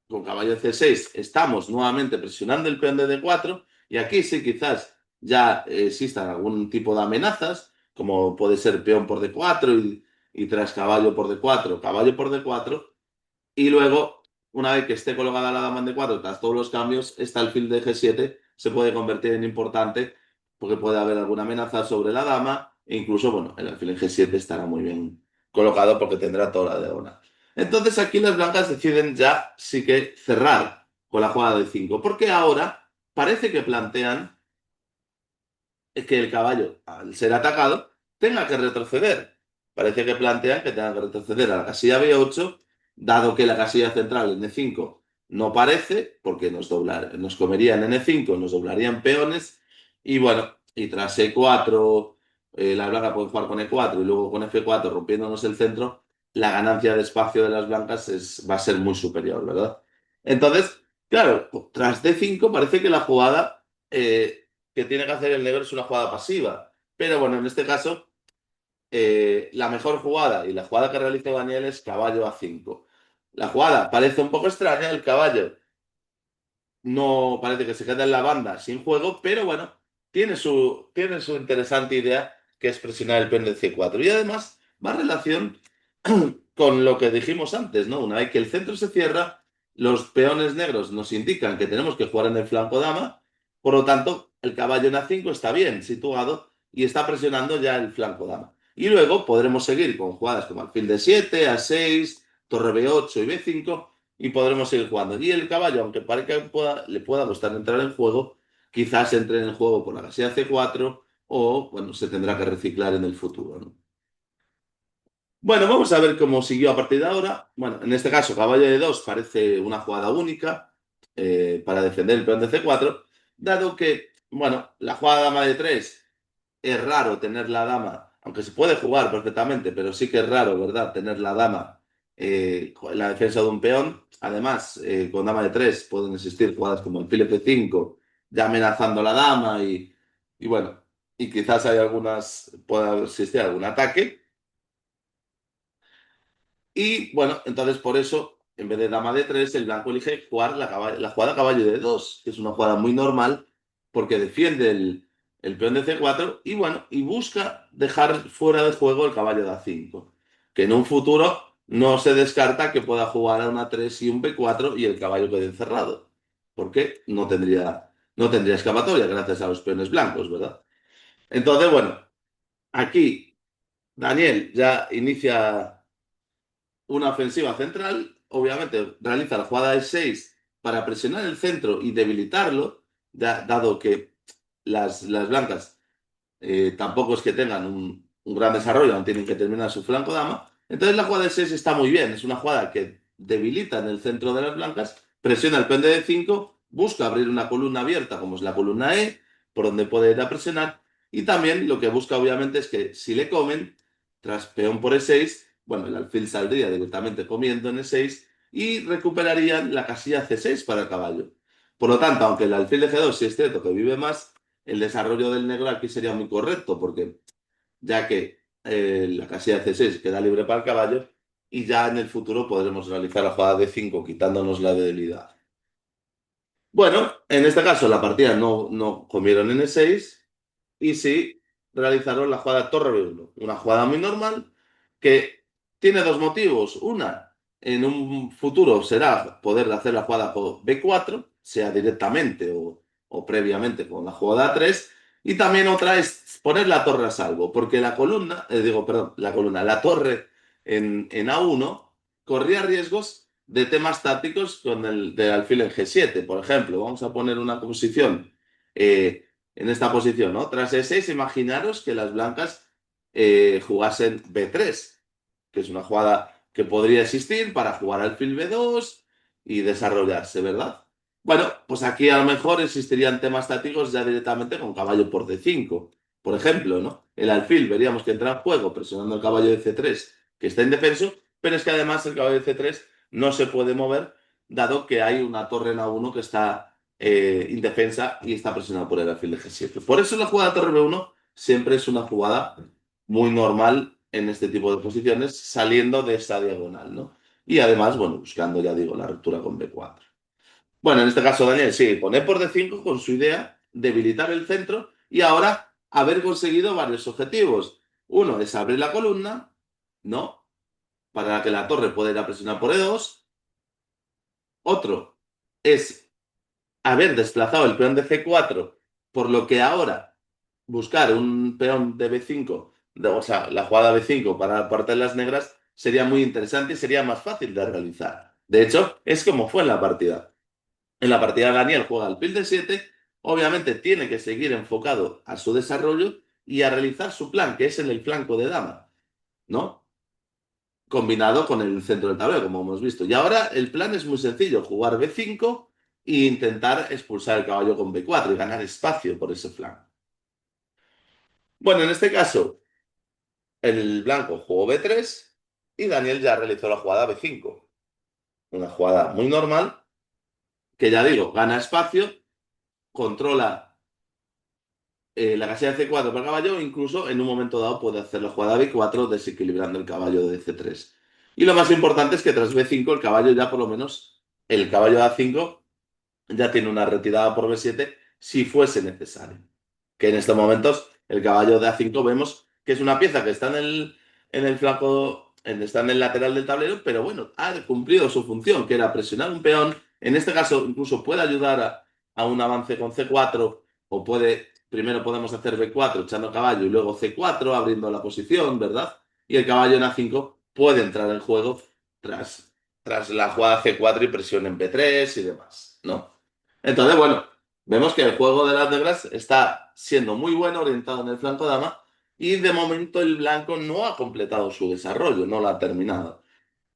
con caballo C6 estamos nuevamente presionando el peón de D4 y aquí sí quizás ya existan algún tipo de amenazas, como puede ser peón por D4 y tras caballo por D4, caballo por D4, y luego, una vez que esté colocada la dama en D4, tras todos los cambios, este alfil de G7 se puede convertir en importante porque puede haber alguna amenaza sobre la dama e incluso, bueno, el alfil en G7 estará muy bien colocado porque tendrá toda la diagonal. Entonces aquí las blancas deciden ya sí que cerrar con la jugada de 5 porque ahora parece que plantean que el caballo, al ser atacado, tenga que retroceder. Parece que plantean que tenga que retroceder a la casilla B8, dado que la casilla central en E5 no parece, porque nos comerían en E5, nos doblarían peones, y bueno, y tras E4, la blanca puede jugar con E4 y luego con F4 rompiéndonos el centro, la ganancia de espacio de las blancas va a ser muy superior, ¿verdad? Entonces, claro, tras D5 parece que la jugada que tiene que hacer el negro es una jugada pasiva. Pero bueno, en este caso, la mejor jugada y la jugada que realiza Daniel es caballo A5. La jugada parece un poco extraña, el caballo no parece que se queda en la banda sin juego, pero bueno, tiene su interesante idea que es presionar el peón de C4. Y además va en relación con lo que dijimos antes, ¿no? Una vez que el centro se cierra, los peones negros nos indican que tenemos que jugar en el flanco dama, por lo tanto, el caballo en A5 está bien situado y está presionando ya el flanco dama. Y luego podremos seguir con jugadas como alfil de 7, A6, torre B8 y B5 y podremos seguir jugando. Y el caballo, aunque parezca que le pueda costar entrar en juego, quizás entre en el juego por la casilla C4 o, bueno, se tendrá que reciclar en el futuro, ¿no? Bueno, vamos a ver cómo siguió a partir de ahora. Bueno, en este caso, caballo de 2 parece una jugada única para defender el peón de C4, dado que, bueno, la jugada dama de 3 es raro tener la dama, aunque se puede jugar perfectamente, pero sí que es raro, ¿verdad? Tener la dama en la defensa de un peón. Además, con dama de 3 pueden existir jugadas como el fil F5, ya amenazando a la dama y bueno, y quizás pueda existir algún ataque. Y bueno, entonces por eso, en vez de dama de 3 el blanco elige jugar la jugada caballo de 2 que es una jugada muy normal porque defiende el peón de C4 y bueno, y busca dejar fuera de juego el caballo de A5, que en un futuro no se descarta que pueda jugar a una 3 y un B4 y el caballo quede encerrado, porque no tendría escapatoria gracias a los peones blancos, ¿verdad? Entonces, bueno, aquí Daniel ya inicia una ofensiva central, obviamente realiza la jugada de 6 para presionar el centro y debilitarlo, dado que las blancas tampoco es que tengan un gran desarrollo, aún tienen que terminar su flanco dama. Entonces la jugada de 6 está muy bien, es una jugada que debilita en el centro de las blancas, presiona el pende de 5, busca abrir una columna abierta como es la columna E, por donde puede ir a presionar, y también lo que busca obviamente es que si le comen, tras peón por E6, bueno, el alfil saldría directamente comiendo en E6 y recuperarían la casilla C6 para el caballo. Por lo tanto, aunque el alfil de G2 sí es cierto que vive más, el desarrollo del negro aquí sería muy correcto, porque ya que la casilla C6 queda libre para el caballo y ya en el futuro podremos realizar la jugada de 5 quitándonos la debilidad. Bueno, en este caso la partida no comieron en E6 y sí realizaron la jugada torre B1, una jugada muy normal que tiene dos motivos. Una, en un futuro será poder hacer la jugada por B4, sea directamente o previamente con la jugada A3. Y también otra es poner la torre a salvo, porque la columna, perdón, la columna, la torre en A1 corría riesgos de temas tácticos con el del alfil en G7. Por ejemplo, vamos a poner una posición en esta posición, ¿no? Tras E6, imaginaros que las blancas jugasen B3, que es una jugada que podría existir para jugar alfil B2 y desarrollarse, ¿verdad? Bueno, pues aquí a lo mejor existirían temas tácticos ya directamente con caballo por D5, por ejemplo, ¿no? El alfil veríamos que entra en juego presionando el caballo de C3, que está indefenso, pero es que además el caballo de C3 no se puede mover, dado que hay una torre en A1 que está indefensa y está presionada por el alfil de G7. Por eso la jugada torre B1 siempre es una jugada muy normal en este tipo de posiciones, saliendo de esta diagonal, ¿no? Y además, bueno, buscando, ya digo, la ruptura con B4. Bueno, en este caso, Daniel, sí, poner por D5 con su idea, debilitar el centro y ahora haber conseguido varios objetivos. Uno es abrir la columna, ¿no? Para que la torre pueda ir a presionar por E2. Otro es haber desplazado el peón de C4, por lo que ahora buscar un peón de B5, o sea, la jugada B5 para parte de las negras, sería muy interesante y sería más fácil de realizar. De hecho, es como fue en la partida. En la partida Daniel juega alfil de 7, obviamente tiene que seguir enfocado a su desarrollo y a realizar su plan, que es en el flanco de dama, ¿no? Combinado con el centro del tablero, como hemos visto. Y ahora el plan es muy sencillo, jugar B5 e intentar expulsar el caballo con B4 y ganar espacio por ese flanco. Bueno, en este caso, el blanco jugó B3 y Daniel ya realizó la jugada B5. Una jugada muy normal, que ya digo, gana espacio, controla la casilla de C4 para el caballo, incluso en un momento dado puede hacer la jugada B4 desequilibrando el caballo de C3. Y lo más importante es que tras B5 el caballo ya por lo menos, el caballo de A5 ya tiene una retirada por B7 si fuese necesario. Que en estos momentos el caballo de A5 vemos que es una pieza que está en el flanco, está en el lateral del tablero, pero bueno, ha cumplido su función, que era presionar un peón. En este caso incluso puede ayudar a un avance con C4 o primero podemos hacer B4 echando caballo y luego C4 abriendo la posición, ¿verdad? Y el caballo en A5 puede entrar en juego tras la jugada C4 y presión en B3 y demás, ¿no? Entonces, bueno, vemos que el juego de las negras está siendo muy bueno, orientado en el flanco dama, y de momento el blanco no ha completado su desarrollo, no lo ha terminado.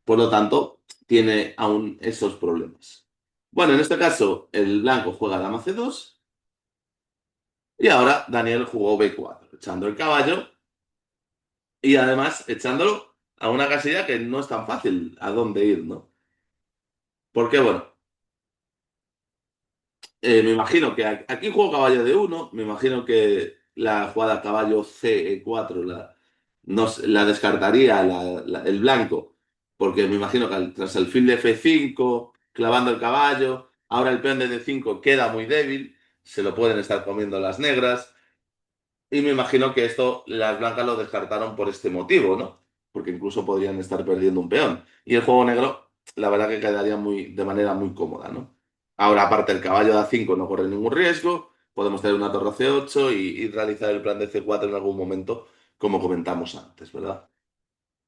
Por lo tanto, tiene aún esos problemas. Bueno, en este caso, el blanco juega dama C2 y ahora Daniel jugó B4, echando el caballo y además echándolo a una casilla que no es tan fácil a dónde ir, ¿no? Porque, bueno, me imagino que aquí juego caballo de uno. Me imagino que la jugada caballo C4 la descartaría el blanco, porque me imagino que tras el fil de F5, clavando el caballo, ahora el peón de D5 queda muy débil, se lo pueden estar comiendo las negras. Y me imagino que esto las blancas lo descartaron por este motivo, ¿no? Porque incluso podrían estar perdiendo un peón. Y el juego negro, la verdad que quedaría de manera muy cómoda, ¿no? Ahora, aparte, el caballo de A5 no corre ningún riesgo. Podemos tener una torre C8 y realizar el plan de C4 en algún momento, como comentamos antes, ¿verdad?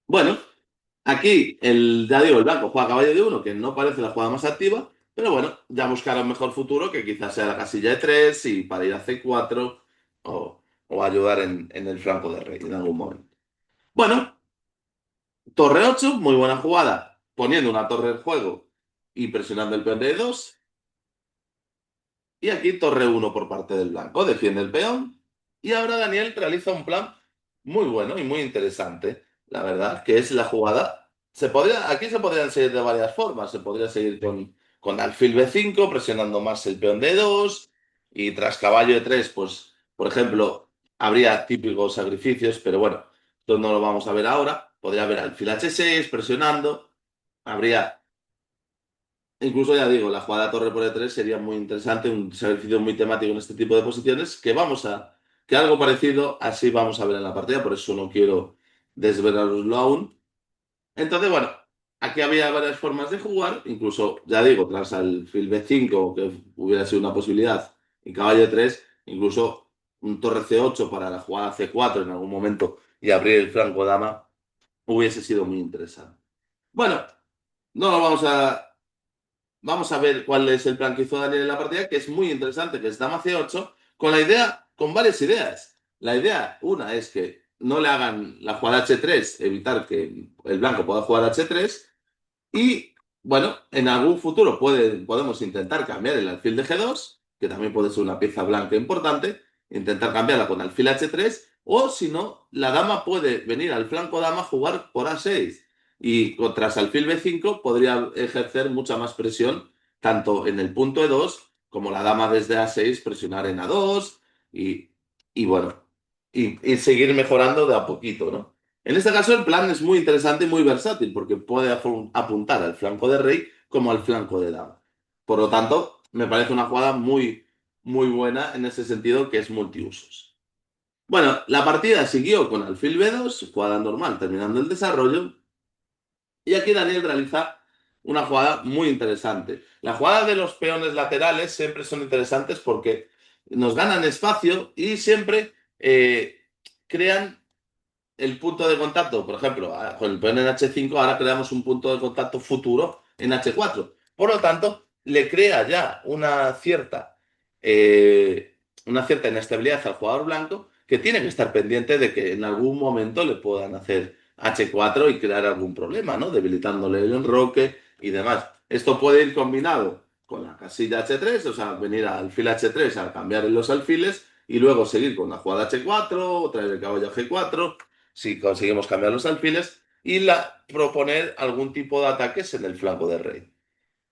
Bueno, aquí ya digo, el blanco juega caballo de uno, que no parece la jugada más activa, pero bueno, ya buscará un mejor futuro, que quizás sea la casilla de 3 y para ir a C4 o ayudar en el flanco de rey en algún momento. Bueno, torre 8, muy buena jugada, poniendo una torre en juego y presionando el peón de E2. Y aquí torre 1 por parte del blanco, defiende el peón. Y ahora Daniel realiza un plan muy bueno y muy interesante, la verdad, que es la jugada. Aquí se podrían seguir de varias formas. Se podría seguir con alfil B5, presionando más el peón de 2 y tras caballo de 3 pues, por ejemplo, habría típicos sacrificios, pero bueno, esto no lo vamos a ver ahora. Podría haber alfil H6 presionando, habría. Incluso ya digo, la jugada torre por E3 sería muy interesante, un sacrificio muy temático en este tipo de posiciones, que algo parecido así vamos a ver en la partida, por eso no quiero desvelaroslo aún. Entonces, bueno, aquí había varias formas de jugar, incluso, ya digo, tras alfil B5, que hubiera sido una posibilidad, y caballo 3, incluso un torre C8 para la jugada C4 en algún momento y abrir el flanco dama, hubiese sido muy interesante. Bueno, no lo vamos a ver cuál es el plan que hizo Daniel en la partida, que es muy interesante, que es dama C8, con la idea, con varias ideas. La idea, una es que no le hagan la jugada H3, evitar que el blanco pueda jugar H3, y bueno, en algún futuro podemos intentar cambiar el alfil de G2, que también puede ser una pieza blanca importante, intentar cambiarla con alfil H3, o si no, la dama puede venir al flanco dama a jugar por A6. Y tras alfil B5 podría ejercer mucha más presión, tanto en el punto E2 como la dama desde A6 presionar en A2 y, y bueno, y seguir mejorando de a poquito, ¿no? En este caso, el plan es muy interesante y muy versátil porque puede apuntar al flanco de rey como al flanco de dama. Por lo tanto, me parece una jugada muy, muy buena en ese sentido que es multiusos. Bueno, la partida siguió con alfil B2, jugada normal, terminando el desarrollo. Y aquí Daniel realiza una jugada muy interesante. La jugada de los peones laterales siempre son interesantes porque nos ganan espacio y siempre crean el punto de contacto, por ejemplo, con el peón en H5, ahora creamos un punto de contacto futuro en H4. Por lo tanto, le crea ya una cierta inestabilidad al jugador blanco que tiene que estar pendiente de que en algún momento le puedan hacer H4 y crear algún problema, ¿no? Debilitándole el enroque y demás. Esto puede ir combinado con la casilla H3, o sea, venir al alfil H3 a cambiar los alfiles y luego seguir con la jugada H4, traer el caballo a G4 si conseguimos cambiar los alfiles, y proponer algún tipo de ataques en el flanco de rey.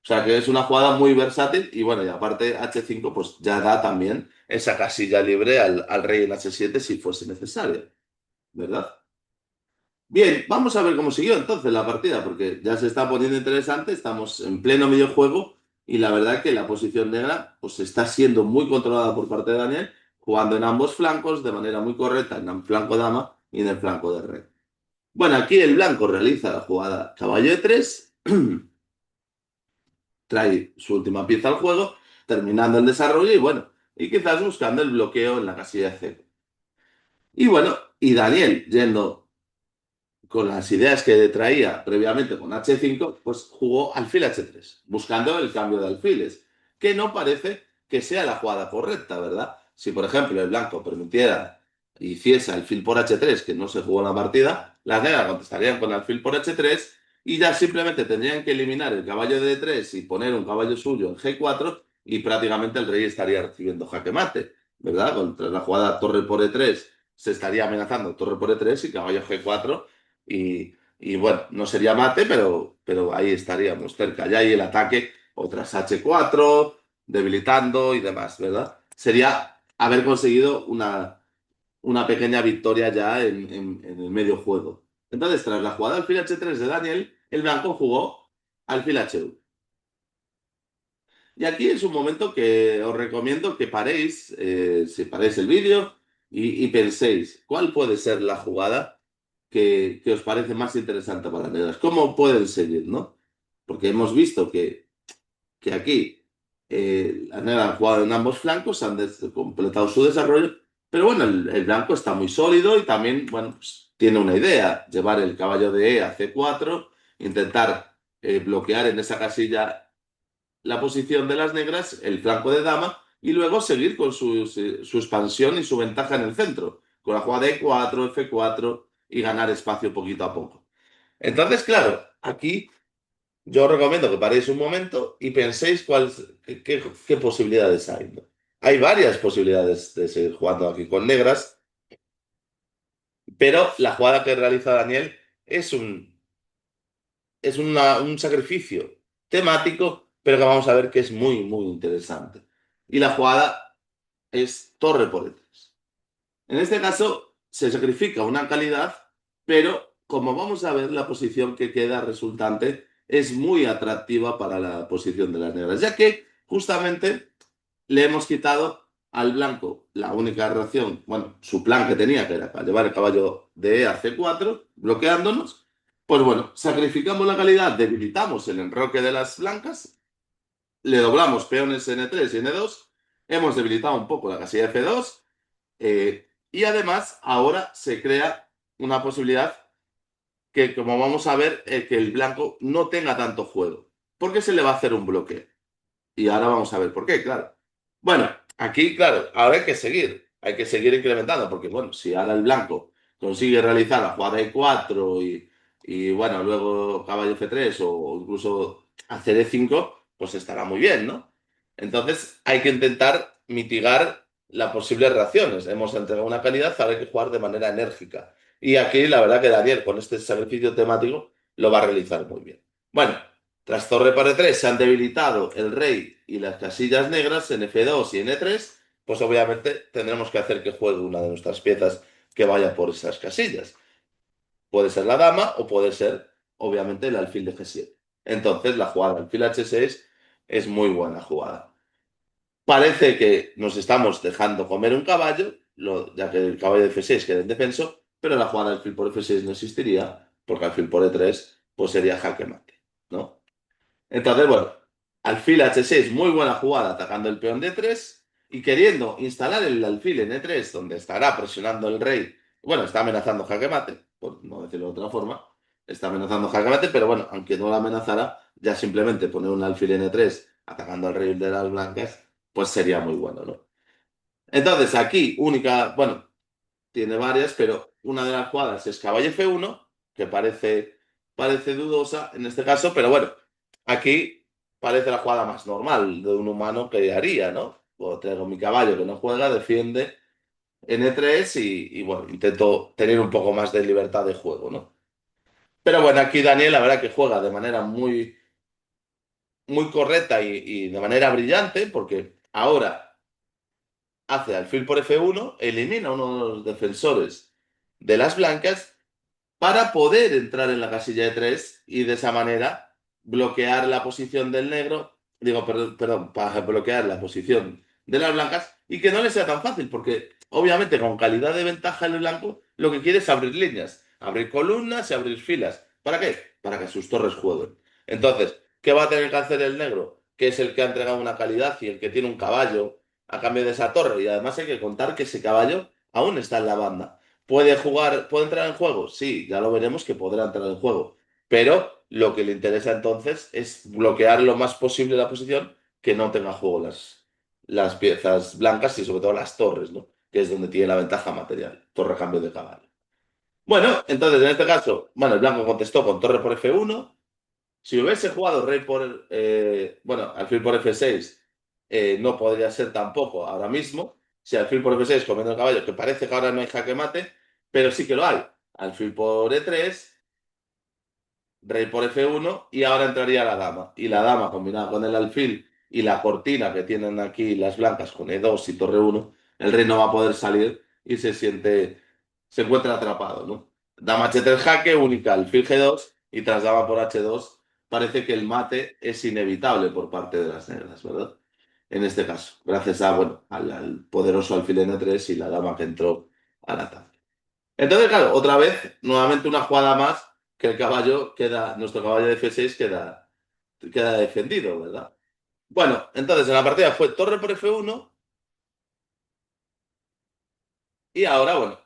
O sea que es una jugada muy versátil y bueno, y aparte H5 pues ya da también esa casilla libre al rey en H7 si fuese necesario, ¿verdad? Bien, vamos a ver cómo siguió entonces la partida, porque ya se está poniendo interesante, estamos en pleno videojuego y la verdad que la posición negra pues está siendo muy controlada por parte de Daniel, jugando en ambos flancos de manera muy correcta, en el flanco dama y en el flanco de rey. Bueno, aquí el blanco realiza la jugada caballo de 3, trae su última pieza al juego, terminando el desarrollo y bueno, y quizás buscando el bloqueo en la casilla de C. Y bueno, y Daniel, yendo con las ideas que traía previamente con H5, pues jugó alfil H3, buscando el cambio de alfiles, que no parece que sea la jugada correcta, ¿verdad? Si, por ejemplo, el blanco permitiera hiciese alfil por H3, que no se jugó en la partida, las negras contestarían con alfil por H3 y ya simplemente tendrían que eliminar el caballo de D3 y poner un caballo suyo en G4 y prácticamente el rey estaría recibiendo jaque mate, ¿verdad? Contra la jugada torre por E3 se estaría amenazando torre por E3 y caballo G4 y bueno, no sería mate, pero ahí estaríamos cerca. Ya hay el ataque, otras H4, debilitando y demás, ¿verdad? Sería haber conseguido una pequeña victoria ya en el medio juego. Entonces, tras la jugada alfil H3 de Daniel, el blanco jugó alfil H1. Y aquí es un momento que os recomiendo que paréis, si paréis el vídeo y penséis cuál puede ser la jugada que os parece más interesante para las negras. ¿Cómo pueden seguir, no? Porque hemos visto que aquí las negras han jugado en ambos flancos, han completado su desarrollo, pero bueno, el blanco está muy sólido y también, bueno, pues, tiene una idea, llevar el caballo de E a C4, intentar bloquear en esa casilla la posición de las negras, el flanco de dama, y luego seguir con su expansión y su ventaja en el centro, con la jugada de E4, F4 y ganar espacio poquito a poco. Entonces, claro, aquí yo os recomiendo que paréis un momento y penséis qué posibilidades hay, ¿no? Hay varias posibilidades de seguir jugando aquí con negras, pero la jugada que realiza Daniel es un sacrificio temático, pero que vamos a ver que es muy, muy interesante. Y la jugada es torre por E3. En este caso se sacrifica una calidad, pero como vamos a ver, la posición que queda resultante es muy atractiva para la posición de las negras, ya que justamente le hemos quitado al blanco la única reacción, bueno, su plan que tenía, que era para llevar el caballo de E a C4, bloqueándonos, Pues bueno, sacrificamos la calidad, debilitamos el enroque de las blancas, le doblamos peones N3 y N2, hemos debilitado un poco la casilla F2 y además ahora se crea una posibilidad que, como vamos a ver, que el blanco no tenga tanto juego, porque se le va a hacer un bloqueo. Y ahora vamos a ver por qué, claro. Bueno, aquí, claro, ahora hay que seguir incrementando, porque bueno, si ahora el blanco consigue realizar la jugada E4 y bueno, luego caballo F3 o incluso hacer E5, pues estará muy bien, ¿no? Entonces hay que intentar mitigar las posibles reacciones. Hemos entregado una calidad, ahora hay que jugar de manera enérgica. Y aquí la verdad que Daniel, con este sacrificio temático, lo va a realizar muy bien. Bueno, tras torre por E3 se han debilitado el rey y las casillas negras en F2 y en E3, pues obviamente tendremos que hacer que juegue una de nuestras piezas que vaya por esas casillas. Puede ser la dama o puede ser, obviamente, el alfil de G7. Entonces, la jugada alfil H6 es muy buena jugada. Parece que nos estamos dejando comer un caballo, ya que el caballo de F6 queda en defenso, pero la jugada alfil por F6 no existiría, porque alfil por E3 pues sería jaque mate, ¿no? Entonces, bueno, alfil H6, muy buena jugada atacando el peón D3 y queriendo instalar el alfil en E3, donde estará presionando el rey. Bueno, está amenazando jaque mate, por no decirlo de otra forma. Está amenazando jaque mate, pero bueno, aunque no lo amenazara, ya simplemente poner un alfil en E3 atacando al rey de las blancas, pues sería muy bueno, ¿no? Entonces, aquí, bueno, tiene varias, pero una de las jugadas es caballo F1, que parece dudosa en este caso, pero bueno, aquí parece la jugada más normal de un humano que haría, ¿no? O traigo mi caballo que no juega, defiende en E3 y bueno, intento tener un poco más de libertad de juego, ¿no? Pero bueno, aquí Daniel, la verdad que juega de manera muy correcta y de manera brillante, porque ahora hace alfil por F1, elimina uno de los defensores de las blancas para poder entrar en la casilla de 3 y de esa manera bloquear la posición del negro, digo, perdón, para bloquear la posición de las blancas y que no le sea tan fácil, porque obviamente con calidad de ventaja el blanco lo que quiere es abrir líneas, abrir columnas y abrir filas. ¿Para qué? Para que sus torres jueguen. Entonces, ¿qué va a tener que hacer el negro? Que es el que ha entregado una calidad y el que tiene un caballo a cambio de esa torre. Y además hay que contar que ese caballo aún está en la banda. ¿Puede jugar, puede entrar en juego? Sí, ya lo veremos que podrá entrar en juego. Pero lo que le interesa entonces es bloquear lo más posible la posición que no tenga juego las piezas blancas y sobre todo las torres, ¿no? Que es donde tiene la ventaja material. Torre a cambio de caballo. Bueno, entonces en este caso, bueno, el blanco contestó con torre por F1. Si hubiese jugado rey por, bueno, alfil por F6, no podría ser tampoco ahora mismo. Si alfil por F6 comiendo el caballo, que parece que ahora no hay jaque mate, pero sí que lo hay. Alfil por E3, rey por F1 y ahora entraría la dama. Y la dama combinada con el alfil y la cortina que tienen aquí las blancas con E2 y torre 1, el rey no va a poder salir y se encuentra atrapado, ¿no? Dama H3 jaque, única alfil G2 y tras dama por H2 parece que el mate es inevitable por parte de las negras, ¿verdad? En este caso, gracias a, bueno, al poderoso alfil N3 y la dama que entró al ataque. Entonces, claro, otra vez, nuevamente una jugada más que el caballo queda, nuestro caballo de F6 queda defendido, ¿verdad? Bueno, entonces en la partida fue torre por F1 y ahora, bueno,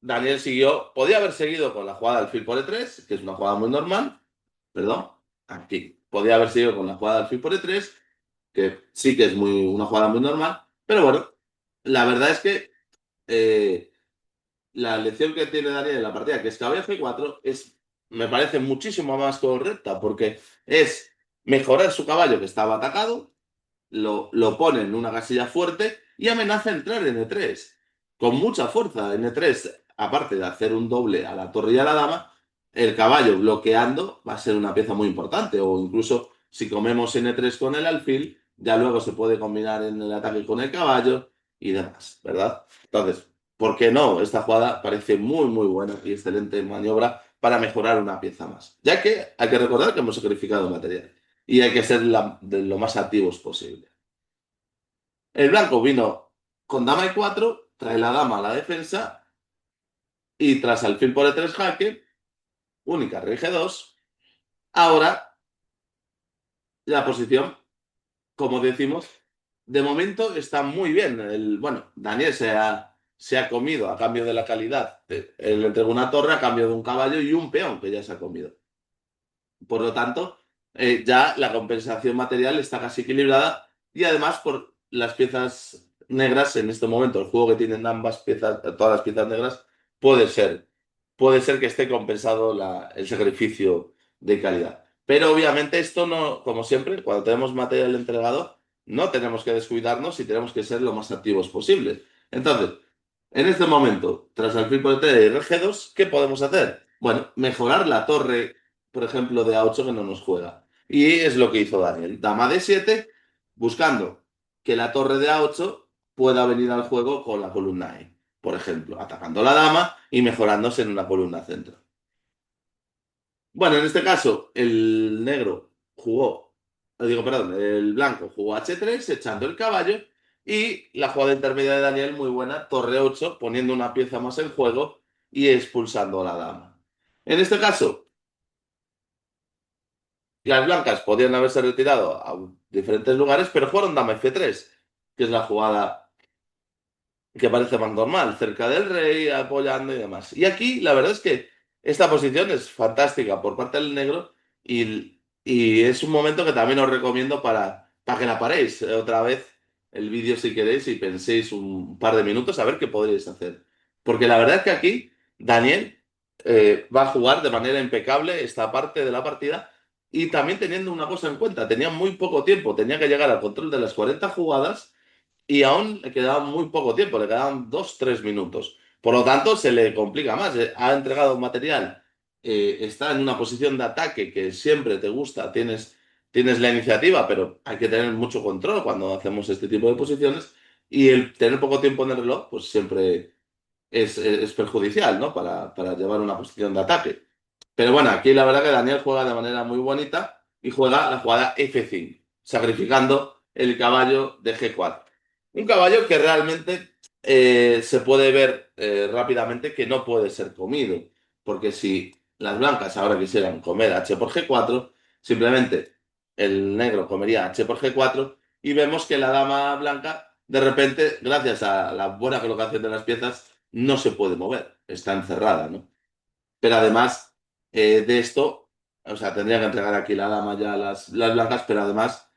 Daniel siguió, podía haber seguido con la jugada alfil por E3, que es una jugada muy normal, perdón, aquí, podía haber seguido con la jugada alfil por E3, que sí que es una jugada muy normal, pero bueno, la verdad es que eh, la lección que tiene Daniel en la partida, que es caballo F4, me parece muchísimo más correcta, porque es mejorar su caballo que estaba atacado, lo pone en una casilla fuerte y amenaza entrar en E3. Con mucha fuerza en E3, aparte de hacer un doble a la torre y a la dama, el caballo bloqueando va a ser una pieza muy importante. O incluso si comemos en E3 con el alfil, ya luego se puede combinar en el ataque con el caballo y demás, ¿verdad? Entonces, ¿por qué no? Esta jugada parece muy buena y excelente maniobra para mejorar una pieza más. Ya que hay que recordar que hemos sacrificado material y hay que ser de lo más activos posible. El blanco vino con dama E4, trae la dama a la defensa y tras alfil por E3 jaque, única rey G2. Ahora la posición, como decimos, de momento está muy bien. Bueno, Daniel se ha comido a cambio de la calidad. Él le entregó una torre a cambio de un caballo y un peón que ya se ha comido. Por lo tanto, ya la compensación material está casi equilibrada y además por las piezas negras en este momento, el juego que tienen ambas piezas, todas las piezas negras, puede ser, puede ser que esté compensado el sacrificio de calidad. Pero obviamente esto no, como siempre, cuando tenemos material entregado, no tenemos que descuidarnos y tenemos que ser lo más activos posibles. Entonces, en este momento, tras alfil por e y RG2, ¿qué podemos hacer? Bueno, mejorar la torre, por ejemplo, de A8 que no nos juega. Y es lo que hizo Daniel. Dama D7, buscando que la torre de A8 pueda venir al juego con la columna E. Por ejemplo, atacando la dama y mejorándose en una columna centro. Bueno, en este caso, el negro jugó, digo, perdón, el blanco jugó H3, echando el caballo, y la jugada intermedia de Daniel, muy buena, torre 8, poniendo una pieza más en juego y expulsando a la dama. En este caso, las blancas podían haberse retirado a diferentes lugares, pero fueron dama F3, que es la jugada que parece más normal, cerca del rey, apoyando y demás. Y aquí la verdad es que esta posición es fantástica por parte del negro y es un momento que también os recomiendo para que la paréis otra vez el vídeo si queréis y penséis un par de minutos a ver qué podréis hacer. Porque la verdad es que aquí Daniel va a jugar de manera impecable esta parte de la partida y también teniendo una cosa en cuenta, tenía muy poco tiempo, tenía que llegar al control de las 40 jugadas y aún le quedaba muy poco tiempo, le quedaban 2, 3 minutos. Por lo tanto, se le complica más. Ha entregado material, está en una posición de ataque que siempre te gusta, tienes la iniciativa, pero hay que tener mucho control cuando hacemos este tipo de posiciones. Y el tener poco tiempo en el reloj, pues siempre es perjudicial, ¿no? Para llevar una posición de ataque. Pero bueno, aquí la verdad que Daniel juega de manera muy bonita y juega la jugada F5, sacrificando el caballo de G4. Un caballo que realmente se puede ver rápidamente que no puede ser comido, porque si las blancas ahora quisieran comer H por G4, simplemente el negro comería H por G4 y vemos que la dama blanca, de repente, gracias a la buena colocación de las piezas, no se puede mover, está encerrada, ¿no? Pero además de esto, o sea, tendría que entregar aquí la dama ya a las blancas, pero además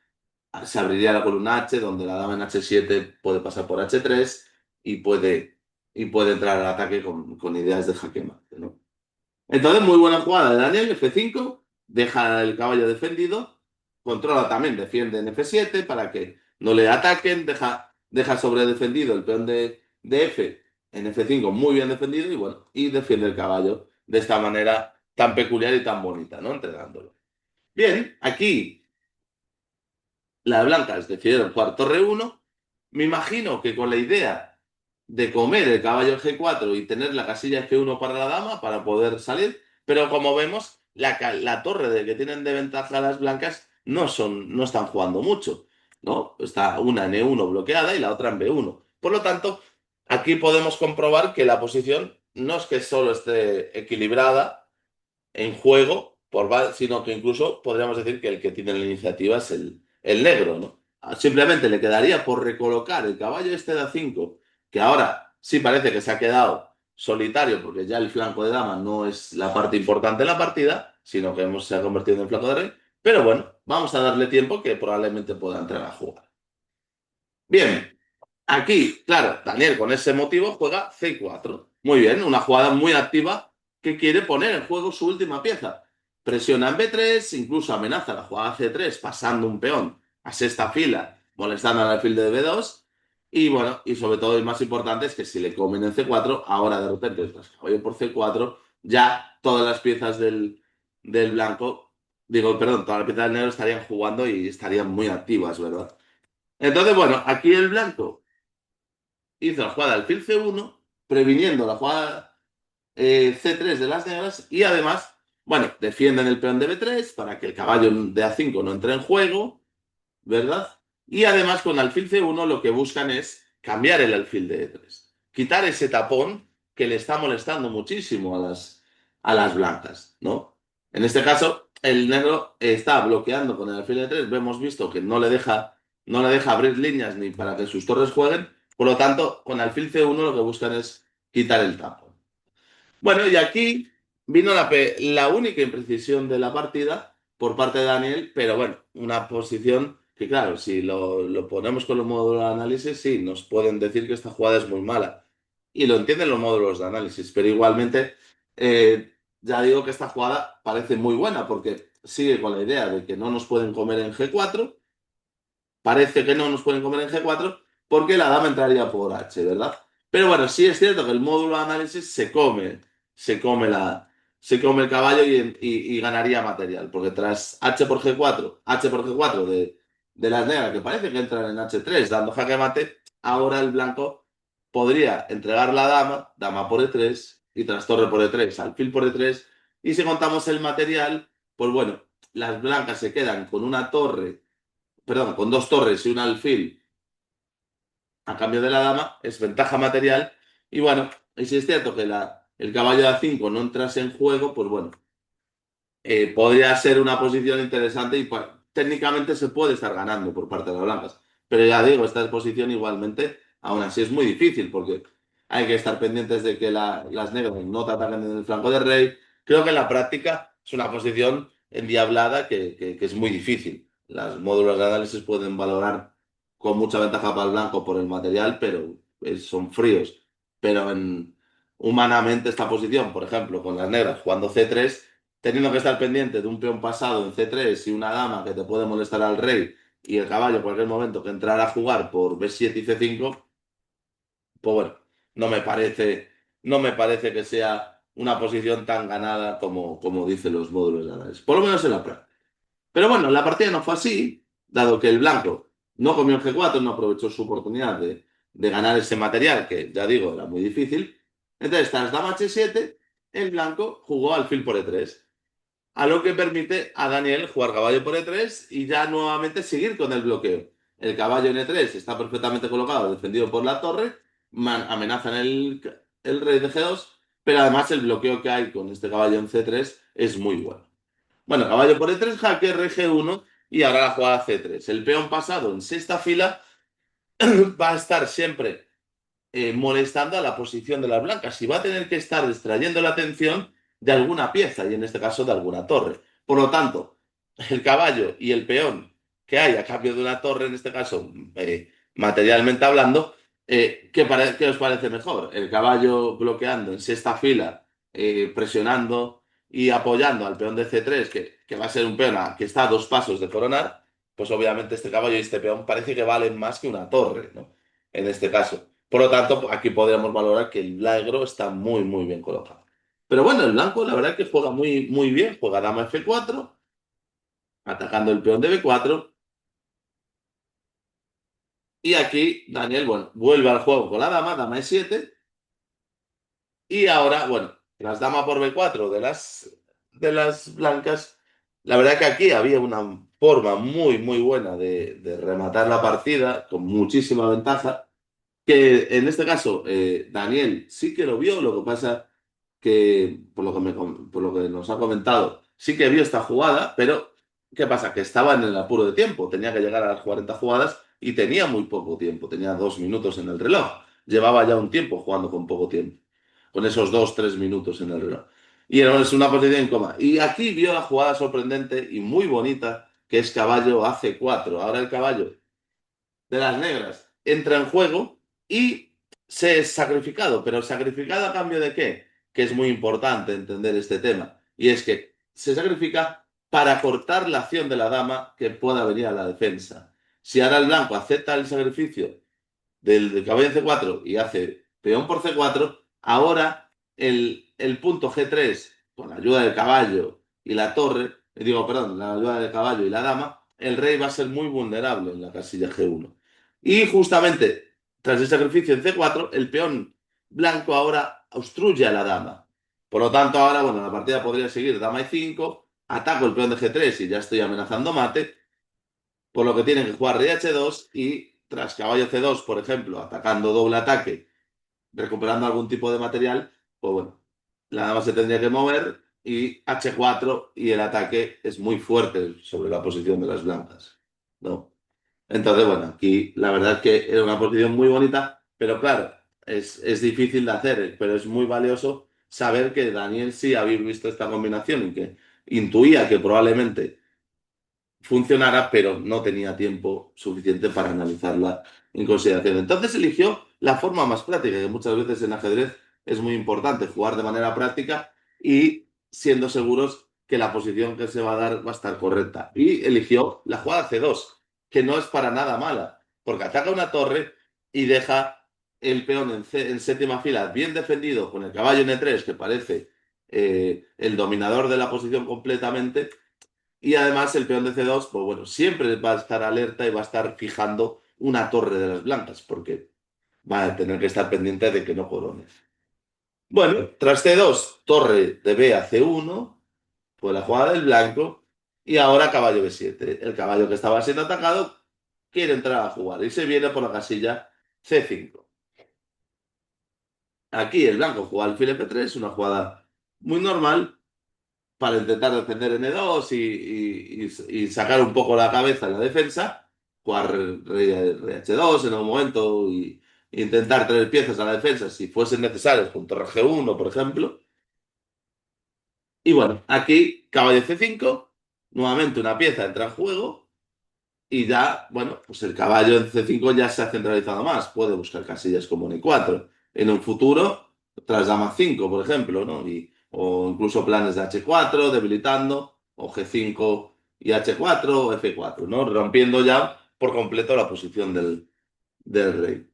se abriría la columna H, donde la dama en H7 puede pasar por H3 y puede entrar al ataque con ideas de jaque mate, ¿no? Entonces, muy buena jugada de Daniel, F5, deja el caballo defendido, controla también, defiende en F7 para que no le ataquen, deja sobredefendido el peón de F en F5, muy bien defendido, y bueno, y defiende el caballo de esta manera tan peculiar y tan bonita, ¿no? Entregándolo. Bien, aquí las blancas decidieron jugar torre 1. Me imagino que con la idea de comer el caballo G4 y tener la casilla F1 para la dama para poder salir, pero como vemos, la torre de que tienen de ventaja las blancas no están jugando mucho, ¿no? Está una en E1 bloqueada y la otra en B1. Por lo tanto, aquí podemos comprobar que la posición no es que solo esté equilibrada en juego, sino que incluso podríamos decir que el que tiene la iniciativa es el negro, ¿no? Simplemente le quedaría por recolocar el caballo este de A5, que ahora sí parece que se ha quedado solitario porque ya el flanco de dama no es la parte importante de la partida, sino que se ha convertido en flanco de rey. Pero bueno, vamos a darle tiempo que probablemente pueda entrar a jugar. Bien, aquí, claro, Daniel con ese motivo juega C4. Muy bien, una jugada muy activa que quiere poner en juego su última pieza. Presiona en B3, incluso amenaza la jugada C3 pasando un peón a sexta fila, molestando al alfil de B2. Y bueno, y sobre todo, y más importante, es que si le comen en C4, ahora de repente, tras caballo por C4, ya todas las piezas del blanco, digo, perdón, todas las piezas del negro estarían jugando y estarían muy activas, ¿verdad? Entonces, bueno, aquí el blanco hizo la jugada alfil C1, previniendo la jugada C3 de las negras y además, bueno, defienden el peón de B3 para que el caballo de A5 no entre en juego, ¿verdad? Y además con alfil C1 lo que buscan es cambiar el alfil de E3, quitar ese tapón que le está molestando muchísimo a las blancas, ¿no? En este caso, el negro está bloqueando con el alfil de 3. Hemos visto que no le deja abrir líneas ni para que sus torres jueguen. Por lo tanto, con alfil C1 lo que buscan es quitar el tapo. Bueno, y aquí vino la única imprecisión de la partida por parte de Daniel, pero bueno, una posición que claro, si lo ponemos con los módulos de análisis, sí, nos pueden decir que esta jugada es muy mala. Y lo entienden los módulos de análisis, pero igualmente ya digo que esta jugada parece muy buena porque sigue con la idea de que no nos pueden comer en G4. Parece que no nos pueden comer en G4 porque la dama entraría por H, ¿verdad? Pero bueno, sí es cierto que el módulo de análisis se come se come el caballo y ganaría material, porque tras H por G4 de las negras, que parece que entran en H3 dando jaque mate, ahora el blanco podría entregar la dama, dama por E3 y tras torre por E3, alfil por E3, y si contamos el material, pues bueno, las blancas se quedan con una torre, perdón, con dos torres y un alfil a cambio de la dama, es ventaja material. Y bueno, y si es cierto que el caballo de A5 no entrase en juego, pues bueno, podría ser una posición interesante y técnicamente se puede estar ganando por parte de las blancas. Pero ya digo, esta exposición igualmente, aún así es muy difícil porque hay que estar pendientes de que las negras no te ataquen en el flanco de rey. Creo que en la práctica es una posición endiablada que es muy difícil. Los módulos de análisis pueden valorar con mucha ventaja para el blanco por el material, pero son fríos. Pero humanamente esta posición, por ejemplo, con las negras jugando C3 teniendo que estar pendiente de un peón pasado en C3 y una dama que te puede molestar al rey y el caballo en cualquier momento que entrara a jugar por B7 y C5, pues bueno, no me parece que sea una posición tan ganada como dicen los módulos de análisis, por lo menos en la práctica. Pero bueno, la partida no fue así, dado que el blanco no comió en G4, no aprovechó su oportunidad de ganar ese material, que ya digo, era muy difícil. Entonces, tras dama H7, el blanco jugó alfil por E3 a lo que permite a Daniel jugar caballo por E3 y ya nuevamente seguir con el bloqueo. El caballo en E3 está perfectamente colocado, defendido por la torre, amenazan el rey de G2, pero además el bloqueo que hay con este caballo en C3 es muy bueno. Bueno, caballo por E3, jaque, rey G1 y ahora la jugada C3. El peón pasado en sexta fila va a estar siempre molestando a la posición de las blancas y va a tener que estar distrayendo la atención de alguna pieza y en este caso de alguna torre. Por lo tanto, el caballo y el peón que hay a cambio de una torre, en este caso materialmente hablando, ¿qué os parece mejor? El caballo bloqueando en sexta fila, presionando y apoyando al peón de C3, que va a ser un peón que está a dos pasos de coronar, pues obviamente este caballo y este peón parece que valen más que una torre, ¿no? En este caso. Por lo tanto, aquí podríamos valorar que el negro está muy, muy bien colocado. Pero bueno, el blanco la verdad es que juega muy, muy bien. Juega dama F4, atacando el peón de B4. Y aquí Daniel, bueno, vuelve al juego con la dama, dama E7. Y ahora, bueno, las damas por B4 de las blancas. La verdad que aquí había una forma muy, muy buena de rematar la partida con muchísima ventaja. Que en este caso, Daniel sí que lo vio, lo que pasa que, por lo que nos ha comentado, sí que vio esta jugada, pero ¿qué pasa? Que estaba en el apuro de tiempo, tenía que llegar a las 40 jugadas y tenía muy poco tiempo, tenía 2 minutos en el reloj. Llevaba ya un tiempo jugando con poco tiempo, con esos 2, 3 minutos en el reloj. Y es una posición incómoda. Y aquí vio la jugada sorprendente y muy bonita, que es caballo AC4. Ahora el caballo de las negras entra en juego y se es sacrificado. ¿Pero sacrificado a cambio de qué? Que es muy importante entender este tema. Y es que se sacrifica para cortar la acción de la dama que pueda venir a la defensa. Si ahora el blanco acepta el sacrificio del caballo en C4 y hace peón por C4, ahora el punto G3, con la ayuda del caballo y la torre, digo, perdón, la ayuda del caballo y la dama, el rey va a ser muy vulnerable en la casilla G1. Y justamente tras el sacrificio en C4, el peón blanco ahora obstruye a la dama. Por lo tanto, ahora, bueno, la partida podría seguir dama E5, ataco el peón de G3 y ya estoy amenazando mate, por lo que tienen que jugar rey H2 y tras caballo C2, por ejemplo, atacando doble ataque, recuperando algún tipo de material, pues bueno. la dama se tendría que mover y H4 y el ataque es muy fuerte sobre la posición de las blancas, ¿no? Entonces, bueno, aquí la verdad es que era una posición muy bonita, pero claro, es difícil de hacer, pero es muy valioso saber que Daniel sí había visto esta combinación y que intuía que probablemente funcionara, pero no tenía tiempo suficiente para analizarla en consideración. Entonces eligió la forma más práctica, que muchas veces en ajedrez es muy importante, jugar de manera práctica y siendo seguros que la posición que se va a dar va a estar correcta. Y eligió la jugada C2, que no es para nada mala, porque ataca una torre y deja el peón en séptima fila bien defendido con el caballo N3, que parece el dominador de la posición completamente, y además el peón de C2, pues bueno, siempre va a estar alerta y va a estar fijando una torre de las blancas, porque va a tener que estar pendiente de que no corone. Bueno, tras C2, torre de B a C1, fue la jugada del blanco, y ahora caballo B7. El caballo que estaba siendo atacado quiere entrar a jugar y se viene por la casilla C5. Aquí el blanco juega alfil F3, una jugada muy normal, para intentar defender N2 y sacar un poco la cabeza en la defensa, jugar rey H2 en algún momento y intentar traer piezas a la defensa si fuesen necesarias, con torre G1, por ejemplo. Y bueno, aquí caballo C5, nuevamente una pieza entra en juego y ya, bueno, pues el caballo en C5 ya se ha centralizado más, puede buscar casillas como N4. En un futuro, tras dama 5, por ejemplo, ¿no? O incluso planes de H4, debilitando, o G5 y H4, o F4, ¿no? Rompiendo ya por completo la posición del rey.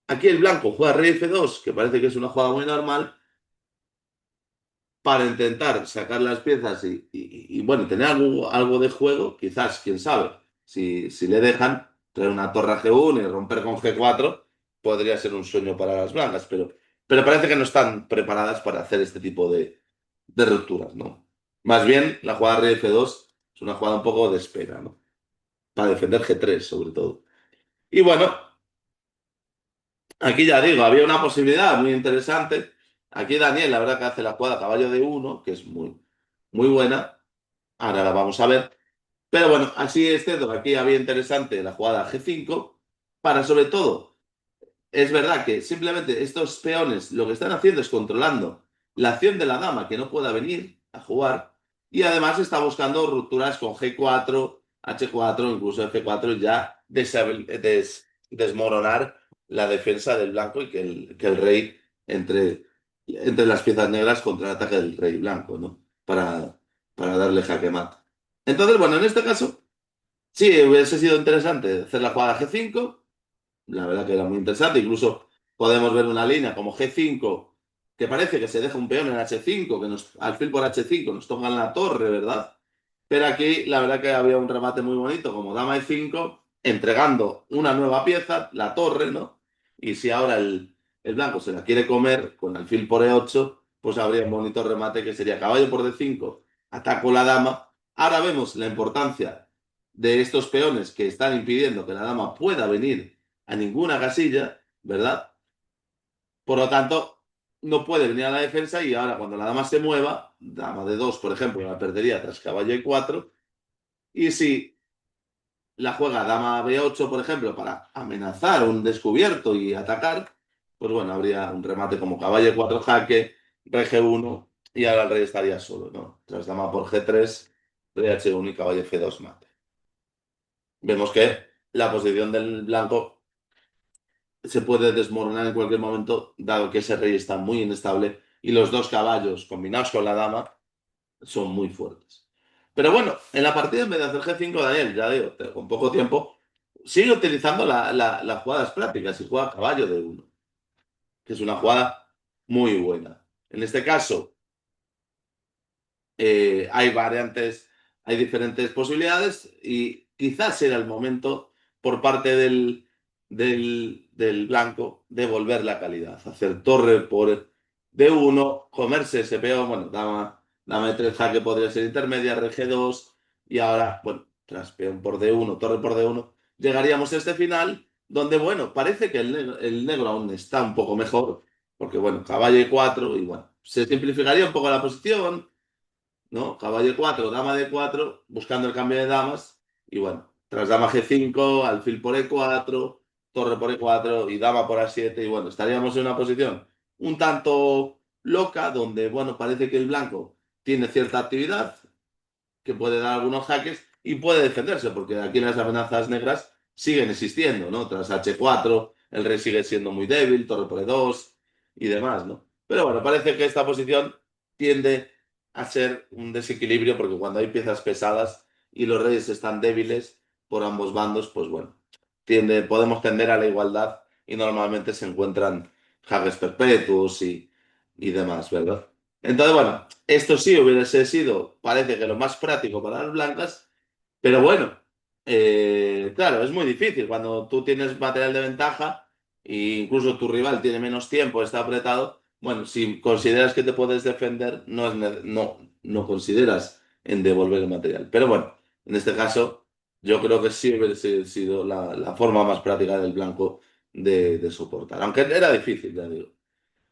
Aquí el blanco juega rey F2, que parece que es una jugada muy normal, para intentar sacar las piezas y, bueno, tener algo de juego, quizás, quién sabe, si le dejan traer una torre a G1 y romper con G4, podría ser un sueño para las blancas, pero parece que no están preparadas para hacer este tipo de rupturas, ¿no? Más bien, la jugada rey F2 es una jugada un poco de espera, ¿no? Para defender G3, sobre todo. Y bueno, aquí ya digo, había una posibilidad muy interesante. Aquí Daniel, la verdad que hace la jugada caballo de uno, que es muy buena. Ahora la vamos a ver. Pero bueno, así es cierto que aquí había interesante la jugada G5 para sobre todo, es verdad que simplemente estos peones lo que están haciendo es controlando la acción de la dama que no pueda venir a jugar y además está buscando rupturas con G4, H4, incluso F4 ya desmoronar la defensa del blanco y que el rey entre las piezas negras contra el ataque del rey blanco, ¿no? Para darle jaque mate. Entonces, bueno, en este caso, sí, hubiese sido interesante hacer la jugada G5. La verdad que era muy interesante. Incluso podemos ver una línea como G5, que parece que se deja un peón en H5, que alfil por H5 nos tocan la torre, ¿verdad? Pero aquí la verdad que había un remate muy bonito, como dama E5, entregando una nueva pieza, la torre, ¿no? Y si ahora el blanco se la quiere comer con alfil por E8, pues habría un bonito remate que sería caballo por D5, ataco la dama. Ahora vemos la importancia de estos peones que están impidiendo que la dama pueda venir a ninguna casilla, ¿verdad? Por lo tanto, no puede venir a la defensa y ahora cuando la dama se mueva, dama de 2, por ejemplo, la perdería tras caballo E4. Y si la juega dama B8, por ejemplo, para amenazar un descubierto y atacar, pues bueno, habría un remate como caballo E4 jaque, rey G1 y ahora el rey estaría solo, ¿no? Tras dama por G3, rey H1 y caballo F2 mate. Vemos que la posición del blanco se puede desmoronar en cualquier momento, dado que ese rey está muy inestable y los dos caballos combinados con la dama son muy fuertes. Pero bueno, en la partida en vez de hacer G5, Daniel, ya digo, con poco tiempo, sigue utilizando las jugadas prácticas y juega caballo de uno, que es una jugada muy buena. En este caso, hay variantes, hay diferentes posibilidades y quizás era el momento por parte del blanco de volver la calidad, hacer torre por D1, comerse ese peón, bueno, dama E3 jaque podría ser intermedia, rey G2 y ahora, bueno, tras peón por D1, torre por D1, llegaríamos a este final donde, bueno, parece que el negro aún está un poco mejor, porque bueno, caballo E4 y bueno. se simplificaría un poco la posición, ¿no? Caballo 4, dama de 4 buscando el cambio de damas. Y bueno, tras dama G5, alfil por E4, torre por E4 y dama por A7. Y bueno, estaríamos en una posición un tanto loca, donde, bueno, parece que el blanco tiene cierta actividad, que puede dar algunos jaques y puede defenderse, porque aquí las amenazas negras siguen existiendo, ¿no? Tras H4, el rey sigue siendo muy débil, torre por E2 y demás, ¿no? Pero bueno, parece que esta posición tiende a ser un desequilibrio, porque cuando hay piezas pesadas y los reyes están débiles por ambos bandos, pues bueno, podemos tender a la igualdad y normalmente se encuentran jaques perpetuos y demás, ¿verdad? Entonces, bueno, esto sí hubiese sido, parece que lo más práctico para las blancas, pero bueno, claro, es muy difícil cuando tú tienes material de ventaja e incluso tu rival tiene menos tiempo, está apretado. Bueno, si consideras que te puedes defender, no consideras en devolver el material. Pero bueno, en este caso, yo creo que sí hubiese sido la forma más práctica del blanco de soportar, aunque era difícil, ya digo.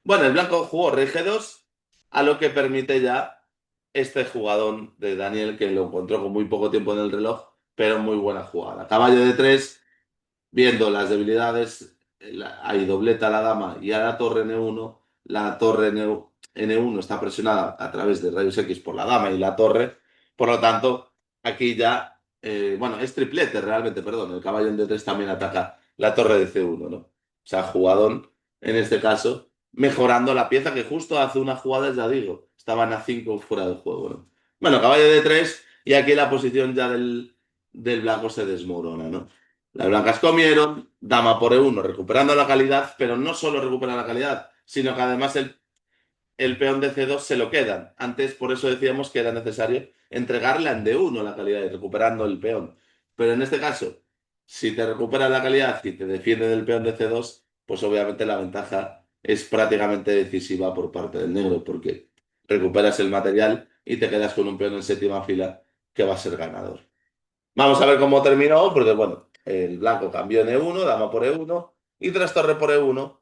Bueno, el blanco jugó rey G2, a lo que permite ya este jugadón de Daniel, que lo encontró con muy poco tiempo en el reloj, pero muy buena jugada. Caballo de 3, viendo las debilidades, hay dobleta a la dama y a la torre N1. La torre N1 está presionada a través de rayos X por la dama y la torre. Por lo tanto, aquí ya, bueno, es triplete realmente, perdón. El caballo en D3 también ataca la torre de C1, ¿no? O sea, jugadón, en este caso, mejorando la pieza que justo hace una jugada, ya digo, estaban a 5 fuera del juego, ¿no? Bueno, caballo de 3 y aquí la posición ya del blanco se desmorona, ¿no? Las blancas comieron, dama por E1, recuperando la calidad, pero no solo recupera la calidad, sino que además el peón de C2 se lo quedan. Antes, por eso decíamos que era necesario entregarle en D1 la calidad y recuperando el peón. Pero en este caso, si te recupera la calidad y te defiende del peón de C2, pues obviamente la ventaja es prácticamente decisiva por parte del negro, porque recuperas el material y te quedas con un peón en séptima fila que va a ser ganador. Vamos a ver cómo terminó, porque bueno, el blanco cambió en E1, dama por E1 y tras torre por E1.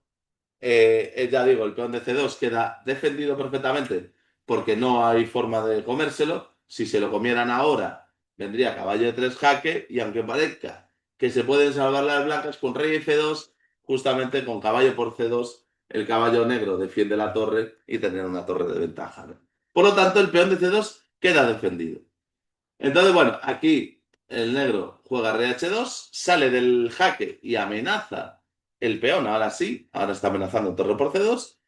Ya digo, el peón de C2 queda defendido perfectamente porque no hay forma de comérselo. Si se lo comieran ahora, vendría caballo de 3 jaque y aunque parezca que se pueden salvar las blancas con rey F2, justamente con caballo por C2, el caballo negro defiende la torre y tendría una torre de ventaja, ¿no? Por lo tanto, el peón de C2 queda defendido. Entonces, bueno, aquí el negro juega rey H2, sale del jaque y amenaza el peón. Ahora sí, ahora está amenazando torre por C2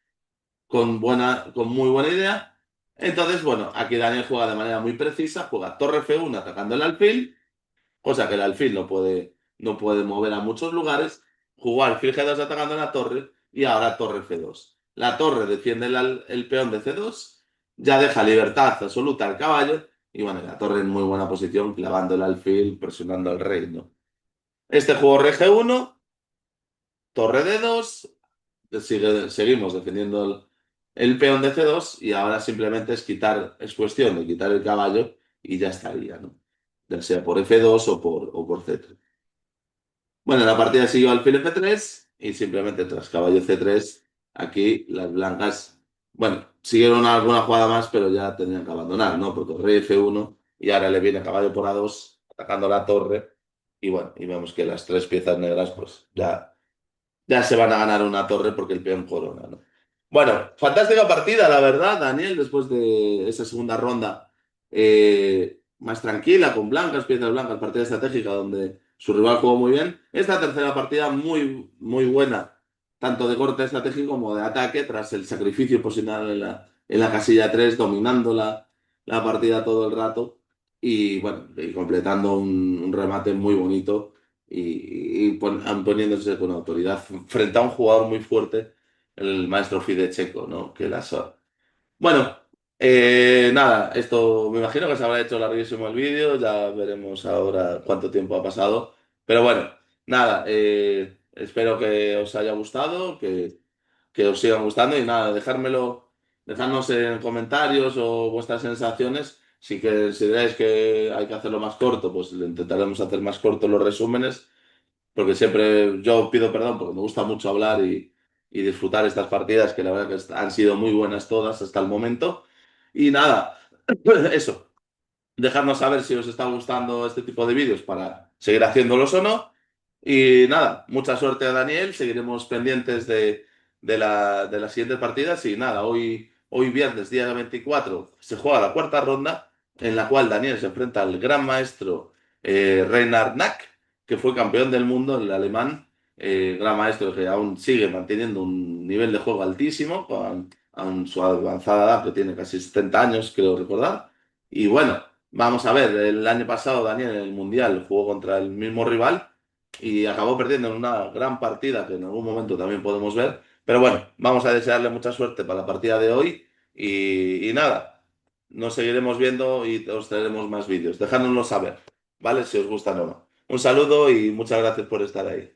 con muy buena idea. Entonces, bueno, aquí Daniel juega de manera muy precisa, juega torre F1 atacando el alfil, cosa que el alfil no puede mover a muchos lugares. Jugó alfil G2 atacando la torre y ahora torre F2. La torre defiende el peón de C2, ya deja libertad absoluta al caballo y bueno, la torre en muy buena posición, clavando el alfil, presionando al rey, ¿no? Este juego rey G1, torre D2, seguimos defendiendo el peón de C2 y ahora simplemente es cuestión de quitar el caballo y ya estaría, ¿no? Ya sea por F2 o por C3. Bueno, la partida siguió alfil F3 y simplemente tras caballo C3, aquí las blancas, bueno, siguieron alguna jugada más, pero ya tenían que abandonar, ¿no? Porque rey F1 y ahora le viene caballo por A2 atacando la torre y bueno, y vemos que las tres piezas negras pues ya se van a ganar una torre porque el peón corona, ¿no? Bueno, fantástica partida, la verdad, Daniel, después de esa segunda ronda más tranquila, con blancas, piezas blancas, partida estratégica donde su rival jugó muy bien. Esta tercera partida muy, muy buena, tanto de corte estratégico como de ataque, tras el sacrificio posicional en la casilla 3 dominando la partida todo el rato y bueno, y completando un remate muy bonito y poniéndose con autoridad frente a un jugador muy fuerte, el maestro Fide Checo, ¿no? Bueno, nada, esto me imagino que se habrá hecho larguísimo el vídeo, ya veremos ahora cuánto tiempo ha pasado, pero bueno, nada, espero que os haya gustado, que os sigan gustando y nada, dejadnos en comentarios o vuestras sensaciones. Si consideráis que hay que hacerlo más corto, pues lo intentaremos hacer más corto los resúmenes, porque siempre yo pido perdón porque me gusta mucho hablar y disfrutar estas partidas que la verdad que han sido muy buenas todas hasta el momento. Y nada, eso. Dejadnos saber si os está gustando este tipo de vídeos para seguir haciéndolos o no. Y nada, mucha suerte a Daniel. Seguiremos pendientes de las siguientes partidas. Y nada, hoy viernes, día 24 se juega la cuarta ronda, en la cual Daniel se enfrenta al gran maestro Reinhard Nack, que fue campeón del mundo, el alemán, gran maestro que aún sigue manteniendo un nivel de juego altísimo, con su avanzada edad, que tiene casi 70 años, creo recordar. Y bueno. Vamos a ver, el año pasado Daniel en el Mundial jugó contra el mismo rival y acabó perdiendo en una gran partida que en algún momento también podemos ver. Pero bueno, vamos a desearle mucha suerte para la partida de hoy y nada, nos seguiremos viendo y os traeremos más vídeos. Dejádnoslo saber, ¿vale? Si os gustan o no. Un saludo y muchas gracias por estar ahí.